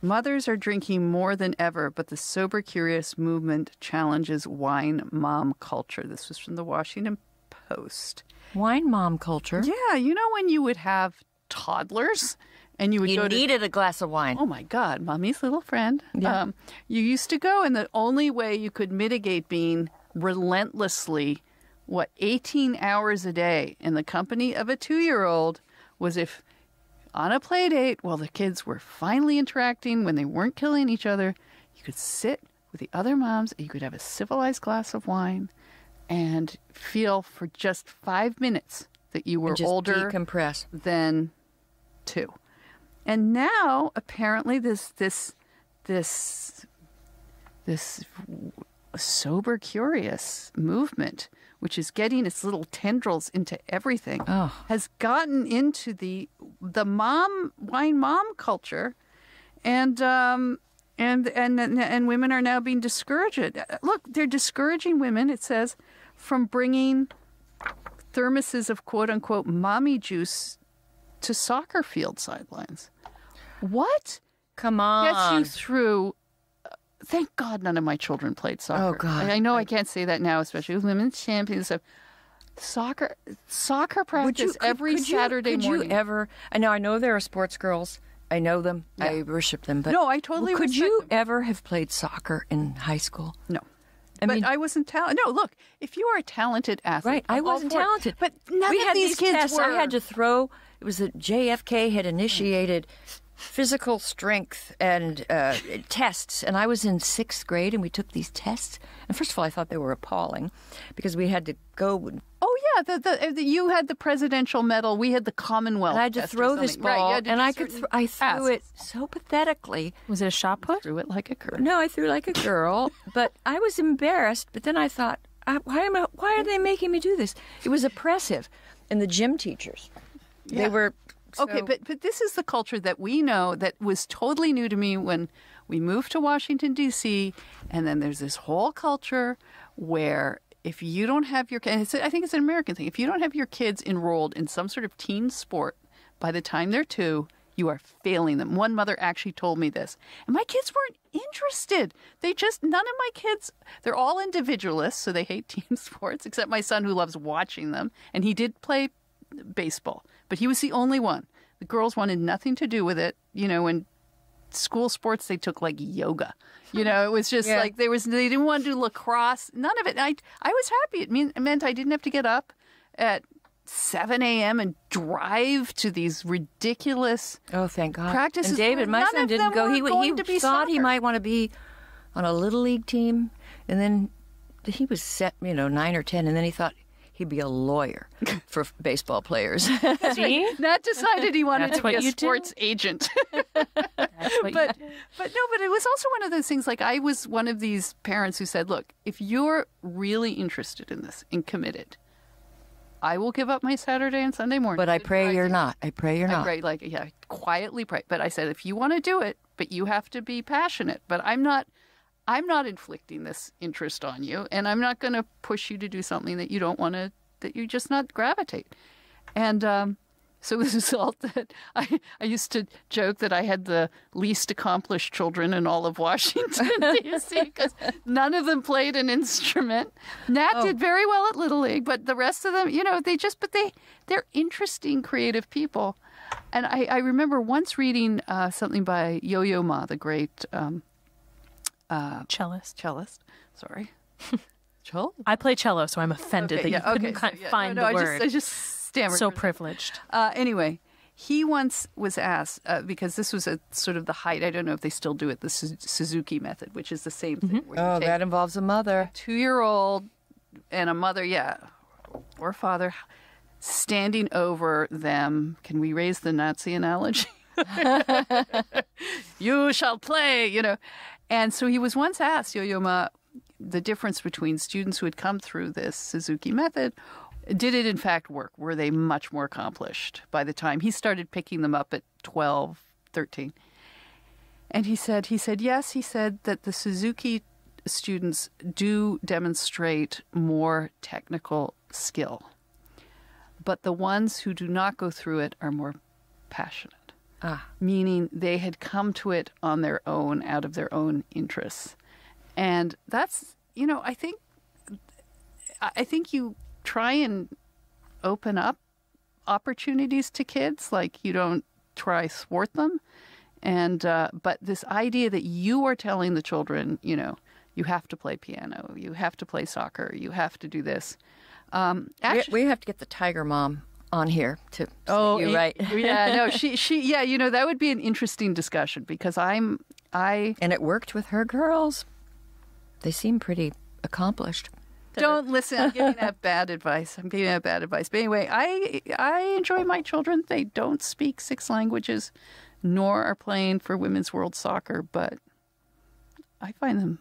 Mothers are drinking more than ever, but the sober curious movement challenges wine mom culture. This was from the Washington Post. Wine mom culture. Yeah, when you would have toddlers and you would go needed a glass of wine. Oh my God, mommy's little friend. Yeah. You used to go, and the only way you could mitigate being relentlessly 18 hours a day in the company of a 2-year-old was if on a play date, while the kids were finally interacting, when they weren't killing each other, you could sit with the other moms and you could have a civilized glass of wine and feel for just 5 minutes that you were and just older decompress. than 2. And now apparently this this sober curious movement, which is getting its little tendrils into everything, has gotten into the wine mom culture, and women are now being discouraged. Look, they're discouraging women, it says, from bringing thermoses of quote unquote mommy juice to soccer field sidelines. What? Come on. Gets you through. Thank God none of my children played soccer. Oh, God. I know I can't say that now, especially with women's champions. Soccer practice every Saturday morning. Could you ever? I know there are sports girls. I know them. Yeah. I worship them. But no, I totally could respect you them. ever have played soccer in high school? No. I mean, I wasn't talented. No, look, if you are a talented athlete. Right, I wasn't talented. But none we of had these kids tests. were. I had to throw. It was that JFK had initiated physical strength and tests, and I was in 6th grade, and we took these tests. And first of all, I thought they were appalling because we had to go. Oh yeah, you had the presidential medal. We had the Commonwealth. And I had to test or throw this something. Right, ball, you had to and do I could. certain I threw it tasks. so pathetically. Was it a shot put? Threw it like a girl. No, I threw like a girl, but I was embarrassed. But then I thought, why are they making me do this? It was oppressive, and the gym teachers, Yeah. they were. Okay, but this is the culture that we know that was totally new to me when we moved to Washington, D.C., and then there's this whole culture where if you don't have your kids, I think it's an American thing, if you don't have your kids enrolled in some sort of teen sport by the time they're 2, you are failing them. One mother actually told me this, and my kids weren't interested. None of my kids, they're all individualists, so they hate team sports, except my son who loves watching them, and he did play baseball, but he was the only one. The girls wanted nothing to do with it. In school sports, they took like yoga. It was just like they didn't want to do lacrosse. None of it. I was happy. It meant I didn't have to get up at 7 a.m. and drive to these ridiculous Thank God. practices. And David, my None son of didn't them go. were He going to be thought he soccer. might want to be on a little league team, and then he was set, 9 or 10, and then he thought he'd be a lawyer for baseball players. See? Nat decided he wanted That's to be what a you do. sports agent. That's what But it was also one of those things, like I was one of these parents who said, look, if you're really interested in this and committed, I will give up my Saturday and Sunday morning. But I pray you're not. I pray you're not. I pray, quietly pray. But I said, if you want to do it, but you have to be passionate. But I'm not inflicting this interest on you, and I'm not going to push you to do something that you don't want to, that you just not gravitate. And so the result that I used to joke that I had the least accomplished children in all of Washington, D.C., because none of them played an instrument. Nat did very well at Little League, but the rest of them, they're interesting, creative people. And I remember once reading something by Yo-Yo Ma, the great Cellist. Sorry. I play cello, so I'm offended that you couldn't find the word. I just stammered. So privileged. Anyway, he once was asked, because this was a sort of the height, I don't know if they still do it, the Suzuki method, which is the same thing. Where you take that involves a mother. a 2-year-old and a mother, or father, standing over them. Can we raise the Nazi analogy? You shall play, And so he was once asked, Yo-Yo Ma, the difference between students who had come through this Suzuki method. Did it in fact work? Were they much more accomplished by the time he started picking them up at 12, 13? And he said, yes, he said that the Suzuki students do demonstrate more technical skill, but the ones who do not go through it are more passionate. Meaning they had come to it on their own, out of their own interests. And that's, I think you try and open up opportunities to kids, like you don't try thwart them. And but this idea that you are telling the children, you have to play piano, you have to play soccer, you have to do this. Actually, We have to get the Tiger Mom on here to set you right. Yeah, no, she, that would be an interesting discussion because I. And it worked with her girls. They seem pretty accomplished. Don't listen. I'm giving that bad advice. But anyway, I enjoy my children. They don't speak 6 languages, nor are playing for Women's World Soccer, but I find them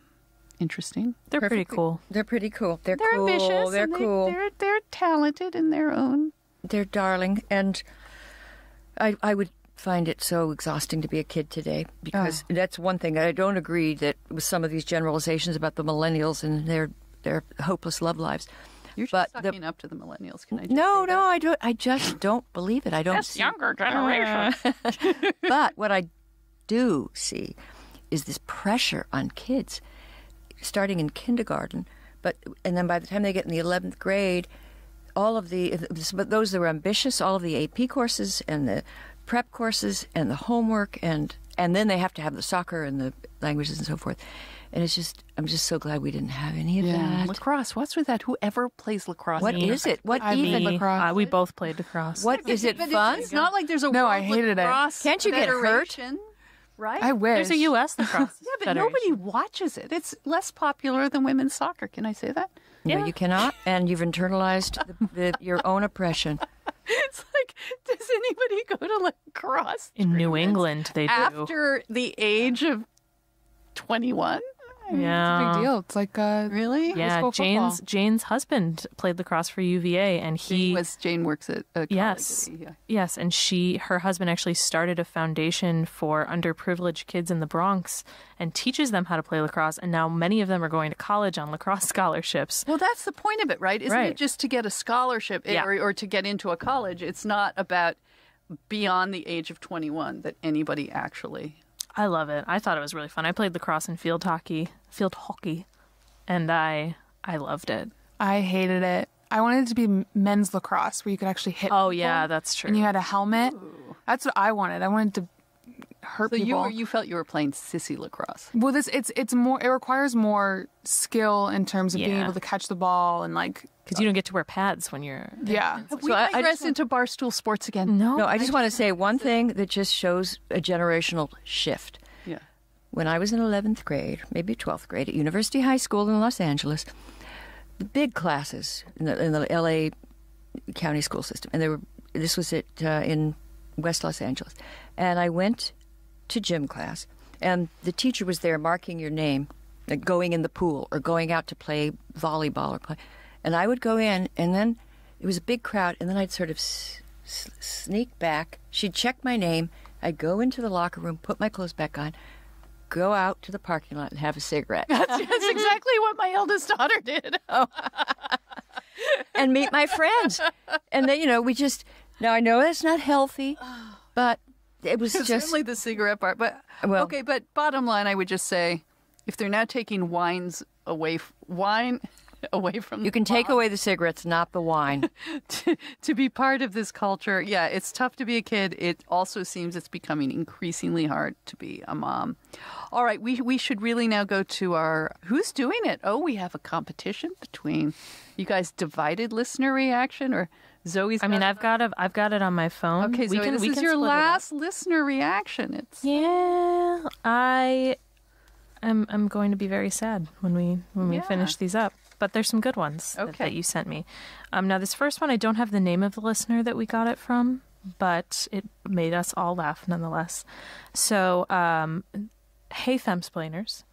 Interesting. They're pretty cool. They're pretty cool. They're cool. ambitious. They're and cool. They're talented in their own. They're darling. And I would find it so exhausting to be a kid today because that's one thing. I don't agree that with some of these generalizations about the millennials and their hopeless love lives. You're just sucking up to the millennials. Can I just No, say that? I don't. I just don't believe it. I don't see younger generation. But what I do see is this pressure on kids starting in kindergarten, and then by the time they get in the 11th grade, all of those that were ambitious, all of the AP courses and the prep courses and the homework, and then they have to have the soccer and the languages and so forth. And I'm just so glad we didn't have any of that. Lacrosse. What's with that? Whoever plays lacrosse? What is it? What even? lacrosse. We both played lacrosse. What is it fun? It's not like there's a No, World I hated it. Lacrosse Can't you get hurt? Federation, right? I wish. There's a U.S. lacrosse. Yeah, but Federation. nobody watches it. It's less popular than women's soccer. Can I say that? No, you cannot, and you've internalized your own oppression. It's like, does anybody go to lacrosse In New England, they do. after the age of 21? Yeah. Big deal. It's like Really? Yeah, school football. Jane's husband played lacrosse for UVA, and Jane works at a college. Yes. Yes, and her husband actually started a foundation for underprivileged kids in the Bronx and teaches them how to play lacrosse, and now many of them are going to college on lacrosse scholarships. Well, that's the point of it, right? Isn't Right. it just to get a scholarship or to get into a college? It's not about beyond the age of 21 that anybody actually... I love it. I thought it was really fun. I played lacrosse and field hockey, and I loved it. I hated it. I wanted it to be men's lacrosse where you could actually hit Oh, people, yeah, that's true. and you had a helmet. That's what I wanted. I wanted to hurt So people. you felt you were playing sissy lacrosse. Well, it's more. It requires more skill in terms of being Yeah. able to catch the ball and like. Because you don't get to wear pads when you're... Yeah. Have we I digressed just- into Barstool Sports again? No, I just want to say one thing that just shows a generational shift. Yeah. When I was in 11th grade, maybe 12th grade, at University High School in Los Angeles, the big classes in the LA County school system, and this was in West Los Angeles, and I went to gym class, and the teacher was there marking your name, like going in the pool or going out to play volleyball or play, and I would go in, and then it was a big crowd, and then I'd sort of sneak back. She'd check my name. I'd go into the locker room, put my clothes back on, go out to the parking lot and have a cigarette. That's exactly what my eldest daughter did. And meet my friends. And then, we just... Now, I know that's not healthy, but it was just... Certainly the cigarette part. But, Well- okay, but bottom line, I would just say, if they're now taking wine away from You can take away the cigarettes, not the wine. to be part of this culture. Yeah, it's tough to be a kid. It also seems it's becoming increasingly hard to be a mom. All right, we should really now go to our who's doing it. Oh, we have a competition between you guys. Divided listener reaction or Zoe's. I've got it on my phone. Okay, Zoe, this is your split it up. last listener reaction. It's Yeah, I'm going to be very sad when we finish these up. But there's some good ones that you sent me. Now, this first one, I don't have the name of the listener that we got it from, but it made us all laugh nonetheless. So, hey, Femsplainers.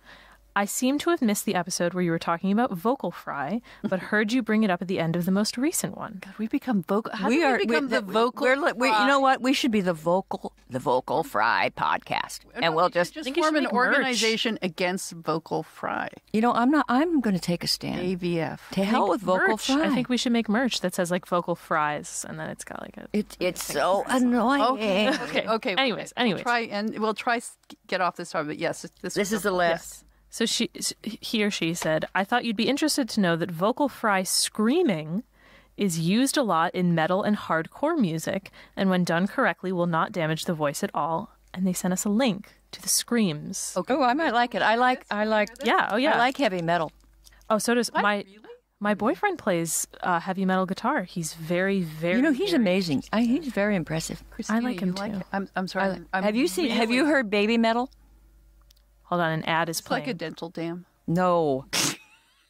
I seem to have missed the episode where you were talking about vocal fry, but heard you bring it up at the end of the most recent one. we become vocal. How did we become the vocal? You know what? We should be the vocal fry podcast, and we'll just. Just you form should an make merch. organization against vocal fry. I'm going to take a stand. AVF. To hell with vocal Merch. fry. I think we should make merch that says like vocal fries, and then it's got like a. it's so annoying. Okay. Anyways. We'll try get off this topic. But yes, This is the list. So he or she said, I thought you'd be interested to know that vocal fry screaming is used a lot in metal and hardcore music, and when done correctly will not damage the voice at all. And they sent us a link to the screams. Oh, I might like it. I like. Yeah, oh yeah. I like heavy metal. Oh, so does my boyfriend plays heavy metal guitar. He's very, very. He's amazing. He's very impressive. Christina, I like him you too. I'm sorry. Have you heard baby metal? Hold on, an ad is It's playing. like a dental dam. No.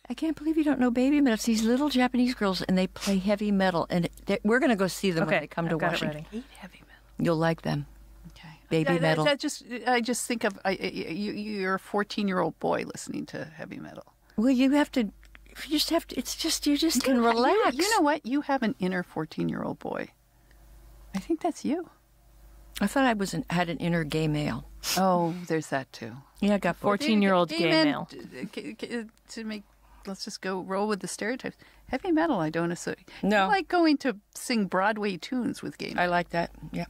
I can't believe you don't know baby metal. It's these little Japanese girls, and they play heavy metal. And we're going to go see them when they come to I've got it Washington. ready. Heavy metal. You'll like them. Okay. Baby metal. I just think of you're a 14-year-old boy listening to heavy metal. Well, you just have to. It's just you just can relax. You know what? You have an inner 14-year-old boy. I think that's you. I thought I had an inner gay male. Oh, there's that too. Yeah, I got 14-year-old gay male. Let's just go roll with the stereotypes. Heavy metal, I don't associate. No. I like going to sing Broadway tunes with gay men. I like that. Yeah.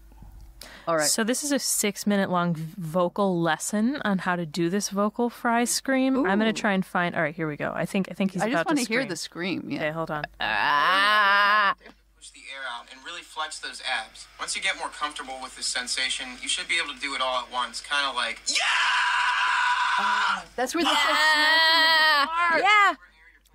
All right. So this is a 6-minute long vocal lesson on how to do this vocal fry scream. Ooh. I'm going to try and find. All right, here we go. I think he's I about just want to to hear scream. the scream. Yeah. Okay, hold on. Push the air out and really flex those abs. Once you get more comfortable with this sensation, you should be able to do it all at once. Kind of like, That's where they start smashing the guitar. Yeah.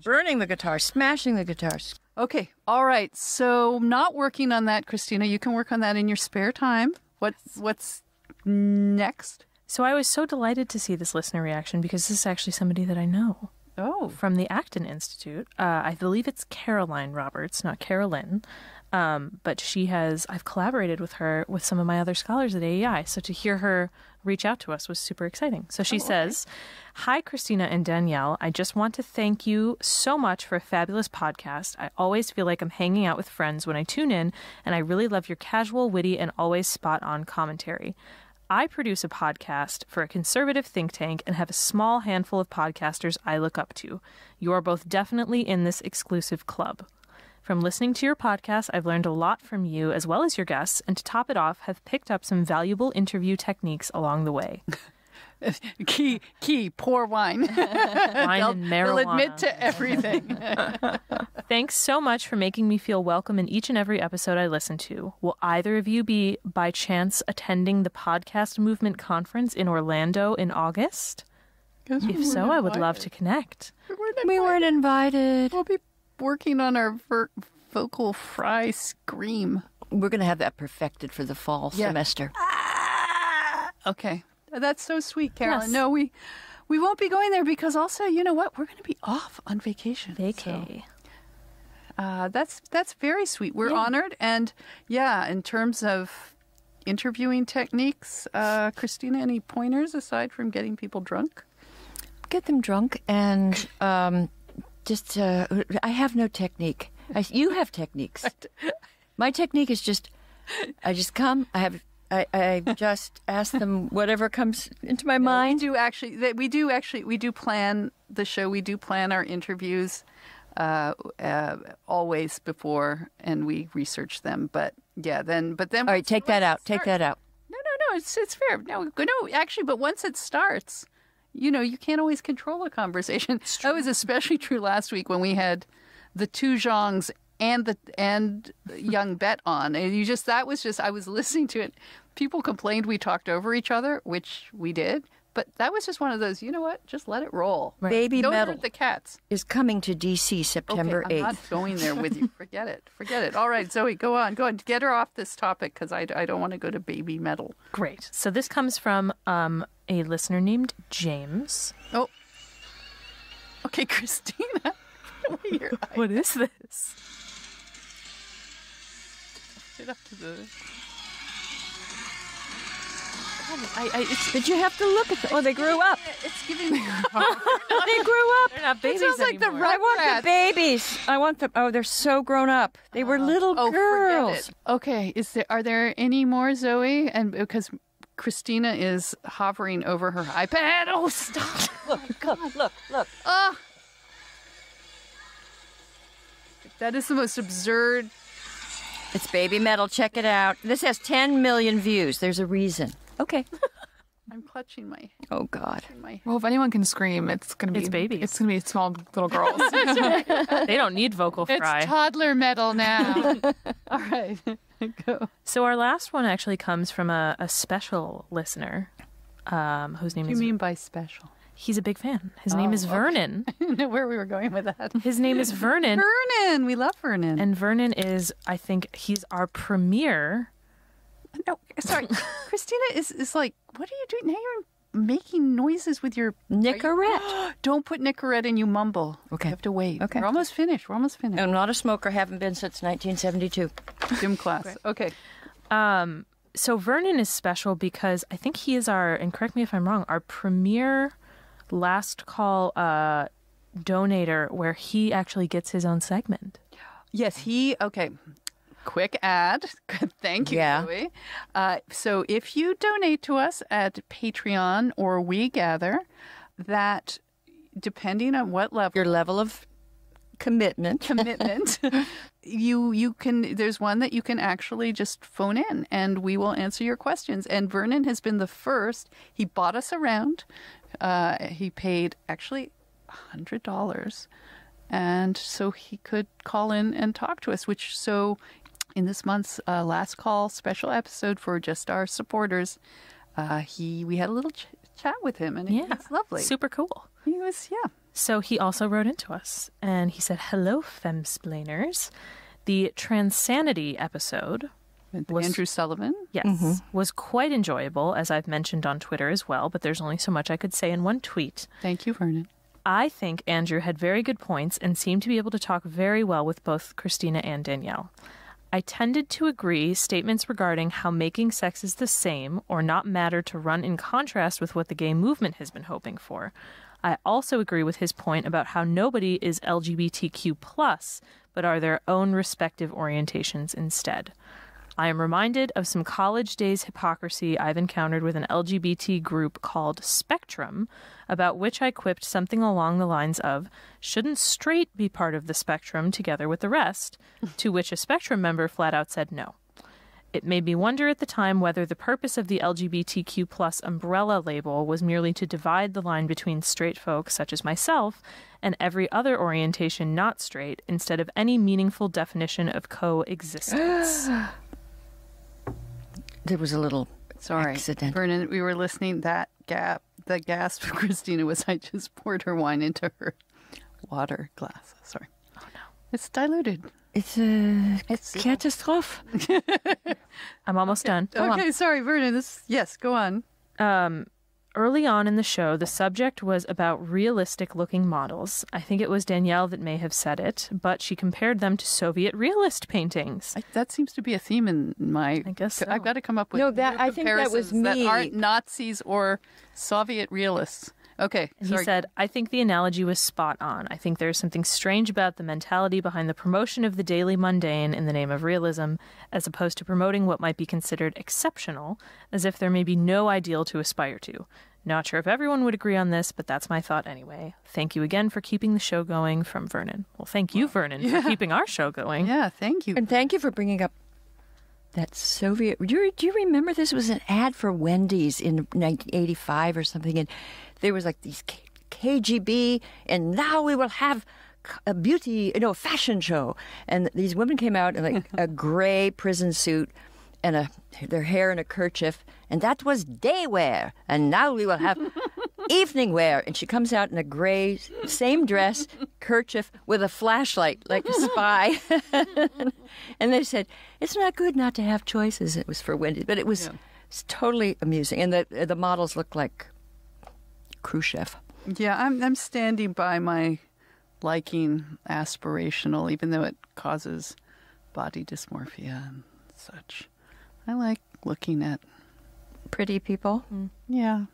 Burning the guitar, smashing the guitars. Okay. All right. So not working on that, Christina. You can work on that in your spare time. What's next? So I was so delighted to see this listener reaction because this is actually somebody that I know. Oh. From the Acton Institute. I believe it's Caroline Roberts, not Carolyn. But I've collaborated with her with some of my other scholars at AEI. So to hear her reach out to us was super exciting. So she says, "Hi, Christina and Danielle. I just want to thank you so much for a fabulous podcast. I always feel like I'm hanging out with friends when I tune in, and I really love your casual, witty, and always spot-on commentary. I produce a podcast for a conservative think tank and have a small handful of podcasters I look up to. You are both definitely in this exclusive club. From listening to your podcast, I've learned a lot from you as well as your guests, and to top it off, have picked up some valuable interview techniques along the way." Key, pour wine. Wine and marijuana. They'll admit to everything. Thanks so much for making me feel welcome in each and every episode I listen to. Will either of you be, by chance, attending the Podcast Movement Conference in Orlando in August? If so, I would love to connect. We weren't invited. We'll be working on our vocal fry scream. We're going to have that perfected for the fall semester. Okay. That's so sweet, Carolyn. Yes. No, we won't be going there because also, you know what? We're going to be off on vacation. Vacay. So, that's very sweet. We're honored. And yeah, in terms of interviewing techniques, Christina, any pointers aside from getting people drunk? Get them drunk and just, I have no technique. You have techniques. My technique is I just come, I just ask them whatever comes into my mind. We do plan the show. We do plan our interviews always before, and we research them. But then. All right, take that out. Take that out. No. It's fair. No. Actually, but once it starts, you can't always control a conversation. That was especially true last week when we had the two Zhongs and young Bet on. And I was listening to it. People complained we talked over each other, which we did. But that was just one of those, you know what? Just let it roll. Right. Baby Don't Metal hurt the cats. is coming to D.C. September 8th. I'm not going there with you. Forget it. All right, Zoe, go on. Get her off this topic because I don't want to go to Baby Metal. Great. So this comes from a listener named James. Oh. Okay, Christina. What is this? Get up to the... Did you have to look at them? Oh, they grew up. It's giving me... They grew up. They're not babies sounds like the anymore. I want the babies. I want them. Oh, they're so grown up. They were little girls. Forget it. Okay, are there any more, Zoe? And because Christina is hovering over her iPad. Oh, stop. Look. Oh. That is the most absurd... It's Baby Metal. Check it out. This has 10 million views. There's a reason. Okay. I'm clutching my... Oh, God. Well, if anyone can scream, it's going to be... It's babies. It's going to be small little girls. They don't need vocal fry. It's toddler metal now. All right. Go. So our last one actually comes from a special listener whose name What do you is... mean by special? He's a big fan. His name is Vernon. I didn't know where we were going with that. His name is Vernon. Vernon. We love Vernon. And Vernon is, I think, he's our premier... No, sorry. Christina is like, what are you doing? Now you're making noises with your... Nicorette. Don't put Nicorette in, you mumble. Okay. You have to wait. Okay. We're almost finished. I'm not a smoker. Haven't been since 1972. Gym class. Okay. So Vernon is special because I think he is and correct me if I'm wrong, our premier last call donator where he actually gets his own segment. Yes, okay. Quick ad. Thank you, Yeah. Chloe. So if you donate to us at Patreon or We Gather, that depending on what level Your level of commitment. you can, there's one that you can actually just phone in and we will answer your questions. And Vernon has been the first. He bought us around. He paid actually $100, and so he could call in and talk to us, in this month's last call special episode for just our supporters, we had a little chat with him, and it was lovely. Super cool. He was, So he also wrote into us, and he said, "Hello, Femsplainers. The Transanity episode with Andrew Sullivan. Yes, was quite enjoyable, as I've mentioned on Twitter as well, but there's only so much I could say in one tweet. Thank you, Vernon. I think Andrew had very good points and seemed to be able to talk very well with both Christina and Danielle. I tended to agree statements regarding how making sex is the same or not matter to run in contrast with what the gay movement has been hoping for. I also agree with his point about how nobody is LGBTQ+, but are their own respective orientations instead. I am reminded of some college days hypocrisy I've encountered with an LGBT group called Spectrum, about which I quipped something along the lines of, shouldn't straight be part of the spectrum together with the rest? To which a Spectrum member flat out said no. It made me wonder at the time whether the purpose of the LGBTQ+ umbrella label was merely to divide the line between straight folk, such as myself, and every other orientation not straight, instead of any meaningful definition of coexistence. There was a little accident. Vernon, we were listening. The gasp of Christina was, I just poured her wine into her water glass. Sorry. Oh, no. It's diluted. It's a catastrophe. I'm almost done. Okay, sorry, Vernon. Go on. Early on in the show, the subject was about realistic-looking models. I think it was Danielle that may have said it, but she compared them to Soviet realist paintings. That seems to be a theme in my... I guess so. I've got to come up with I think that was me. That aren't Nazis or Soviet realists. Okay, and he said, I think the analogy was spot on. I think there's something strange about the mentality behind the promotion of the daily mundane in the name of realism, as opposed to promoting what might be considered exceptional, as if there may be no ideal to aspire to. Not sure if everyone would agree on this, but that's my thought anyway. Thank you again for keeping the show going, from Vernon. Well, thank you, Vernon, for keeping our show going. Yeah, thank you. And thank you for bringing up that Soviet... Do you remember this was an ad for Wendy's in 1985 or something? And there was like these KGB, and now we will have a beauty, fashion show. And these women came out in like a gray prison suit and their hair in a kerchief, and that was day wear. And now we will have evening wear. And she comes out in a gray, same dress, kerchief, with a flashlight, like a spy. And they said, it's not good not to have choices. It was for Wendy's, but it's totally amusing. And the models look like Khrushchev. Yeah, I'm standing by my liking aspirational, even though it causes body dysmorphia and such. I like looking at pretty people. Yeah.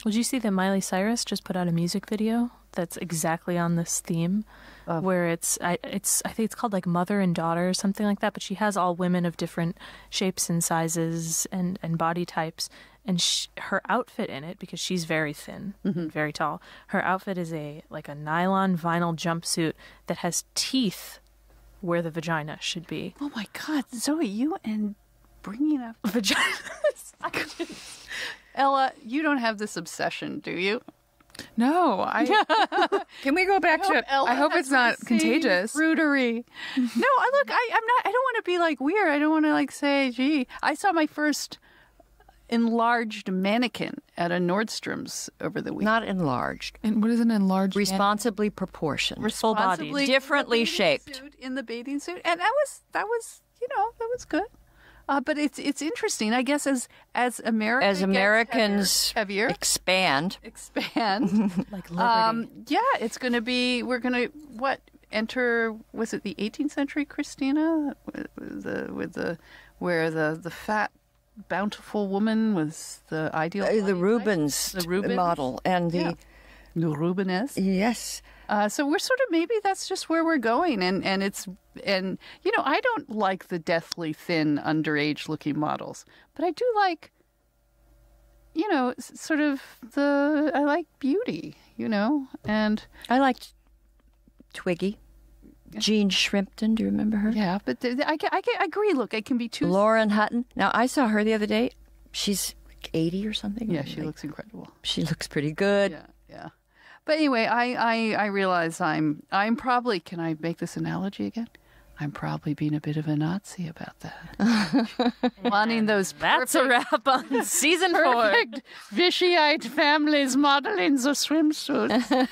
Did you see that Miley Cyrus just put out a music video that's exactly on this theme, where I think it's called like Mother and Daughter or something like that, but she has all women of different shapes and sizes and body types, and her outfit in it, because she's very thin, very tall, her outfit is a nylon vinyl jumpsuit that has teeth where the vagina should be. Oh my God, Zoe, you and bringing up vaginas. Ella, you don't have this obsession, do you? No, Can we go back to? I hope it's not contagious. Rudery. No, I'm not. I don't want to be like weird. I don't want to say, gee, I saw my first enlarged mannequin at a Nordstrom's over the week. Not enlarged. And what is an enlarged? Responsibly proportioned. Full bodied. Differently shaped. In the bathing suit. And that was good. But it's interesting, I guess, as Americans heavier, expand, like liberty. it's going to be. We're going to enter? Was it the 18th century, Christina? Where the fat bountiful woman was the ideal. The Rubens model and the Rubenesque. Yes. So we're sort of, maybe that's just where we're going, and I don't like the deathly thin underage looking models, but I do like, sort of I like beauty, and I liked Twiggy. Jean Shrimpton, do you remember her? Yeah, but I agree. Look, it can be too. Lauren Hutton. Now, I saw her the other day. She's 80 or something. Yeah, she looks incredible. She looks pretty good. Yeah. But anyway, I realize I'm probably, can I make this analogy again? I'm probably being a bit of a Nazi about that. Wanting those That's a wrap on season 4. perfect Vichyite families modeling the swimsuits.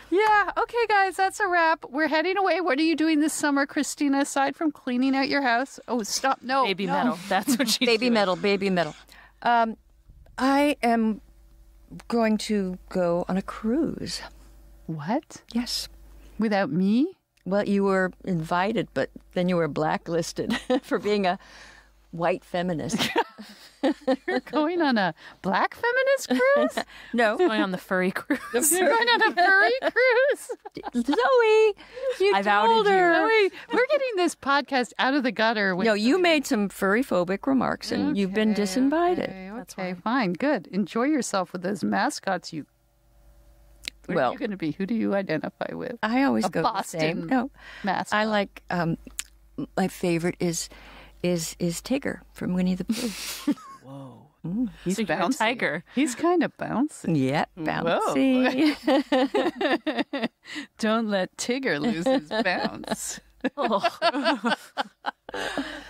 Yeah, okay, guys, that's a wrap. We're heading away. What are you doing this summer, Christina, aside from cleaning out your house? Oh, stop. No. Baby metal. That's what she's Baby doing. Baby metal. I am going to go on a cruise. What? Yes. Without me? Well, you were invited, but then you were blacklisted for being a white feminist. You're going on a black feminist cruise? No. Going on the furry cruise. You're going on a furry cruise? Zoe, you I've told outed you. her. Zoe, we're getting this podcast out of the gutter. No, you made some furry-phobic remarks, and you've been disinvited. Okay, fine, good. Enjoy yourself with those mascots. What are you going to be? Who do you identify with? I always A go Boston the same. No, mascot. I like. My favorite is Tigger from Winnie the Pooh. Whoa. He's He's a bouncy. tiger. He's kind of bouncy. Yep, bouncy. Don't let Tigger lose his bounce. Oh.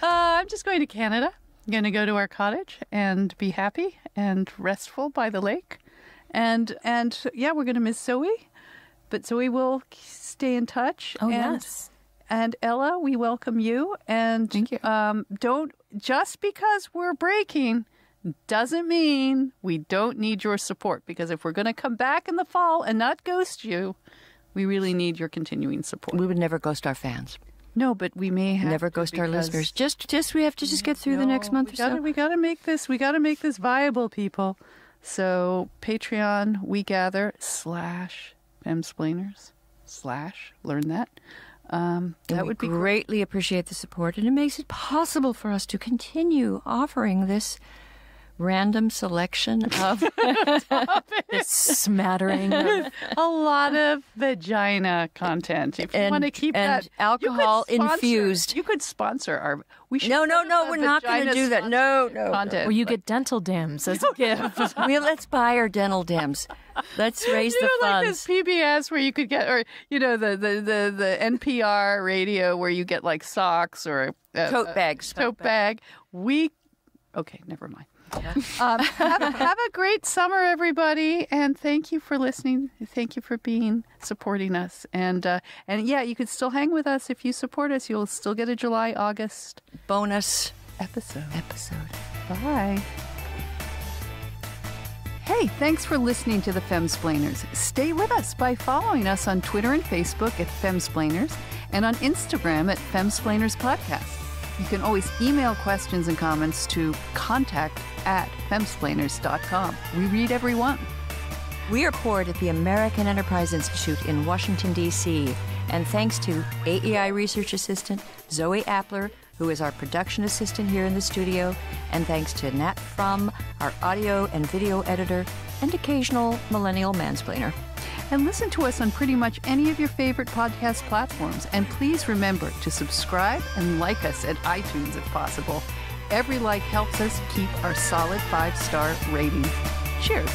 I'm just going to Canada. I'm going to go to our cottage and be happy and restful by the lake. And yeah, we're going to miss Zoe, but Zoe will stay in touch. Oh, and, yes. And Ella, we welcome you. And Thank you. Don't, just because we're breaking doesn't mean we don't need your support, because if we're going to come back in the fall and not ghost you, we really need your continuing support. We would never ghost our fans. No, but we may have Never to, ghost our because- listeners. Just we have to just get through the next month or so. We got to make this viable, people. So Patreon, we gather /femsplainers / learn that. That would be great. greatly appreciate the support, and it makes it possible for us to continue offering this random selection of This smattering of A lot of vagina content. If you want to keep and that alcohol you could sponsor- infused. You could sponsor our. We should No, set up a we're not going to vagina do that. No. content. Well, you get dental dams as a gift. Let's buy our dental dams. Let's raise You the know, like funds. this PBS where you could get, or the NPR radio where you get like socks or Tote bags. tote bag. Okay, never mind. Have a great summer, everybody, and thank you for listening. Thank you for supporting us, and yeah, you could still hang with us if you support us. You'll still get a July-August Bonus episode. Bye. Hey, thanks for listening to the Femsplainers. Stay with us by following us on Twitter and Facebook at Femsplainers and on Instagram at Femsplainers Podcast. You can always email questions and comments to contact@femsplainers.com. We read every one. We are poured at the American Enterprise Institute in Washington, D.C., and thanks to AEI Research Assistant Zoe Appler, who is our production assistant here in the studio, and thanks to Nat Frum, our audio and video editor, and occasional millennial mansplainer. And listen to us on pretty much any of your favorite podcast platforms. And please remember to subscribe and like us at iTunes if possible. Every like helps us keep our solid 5-star rating. Cheers.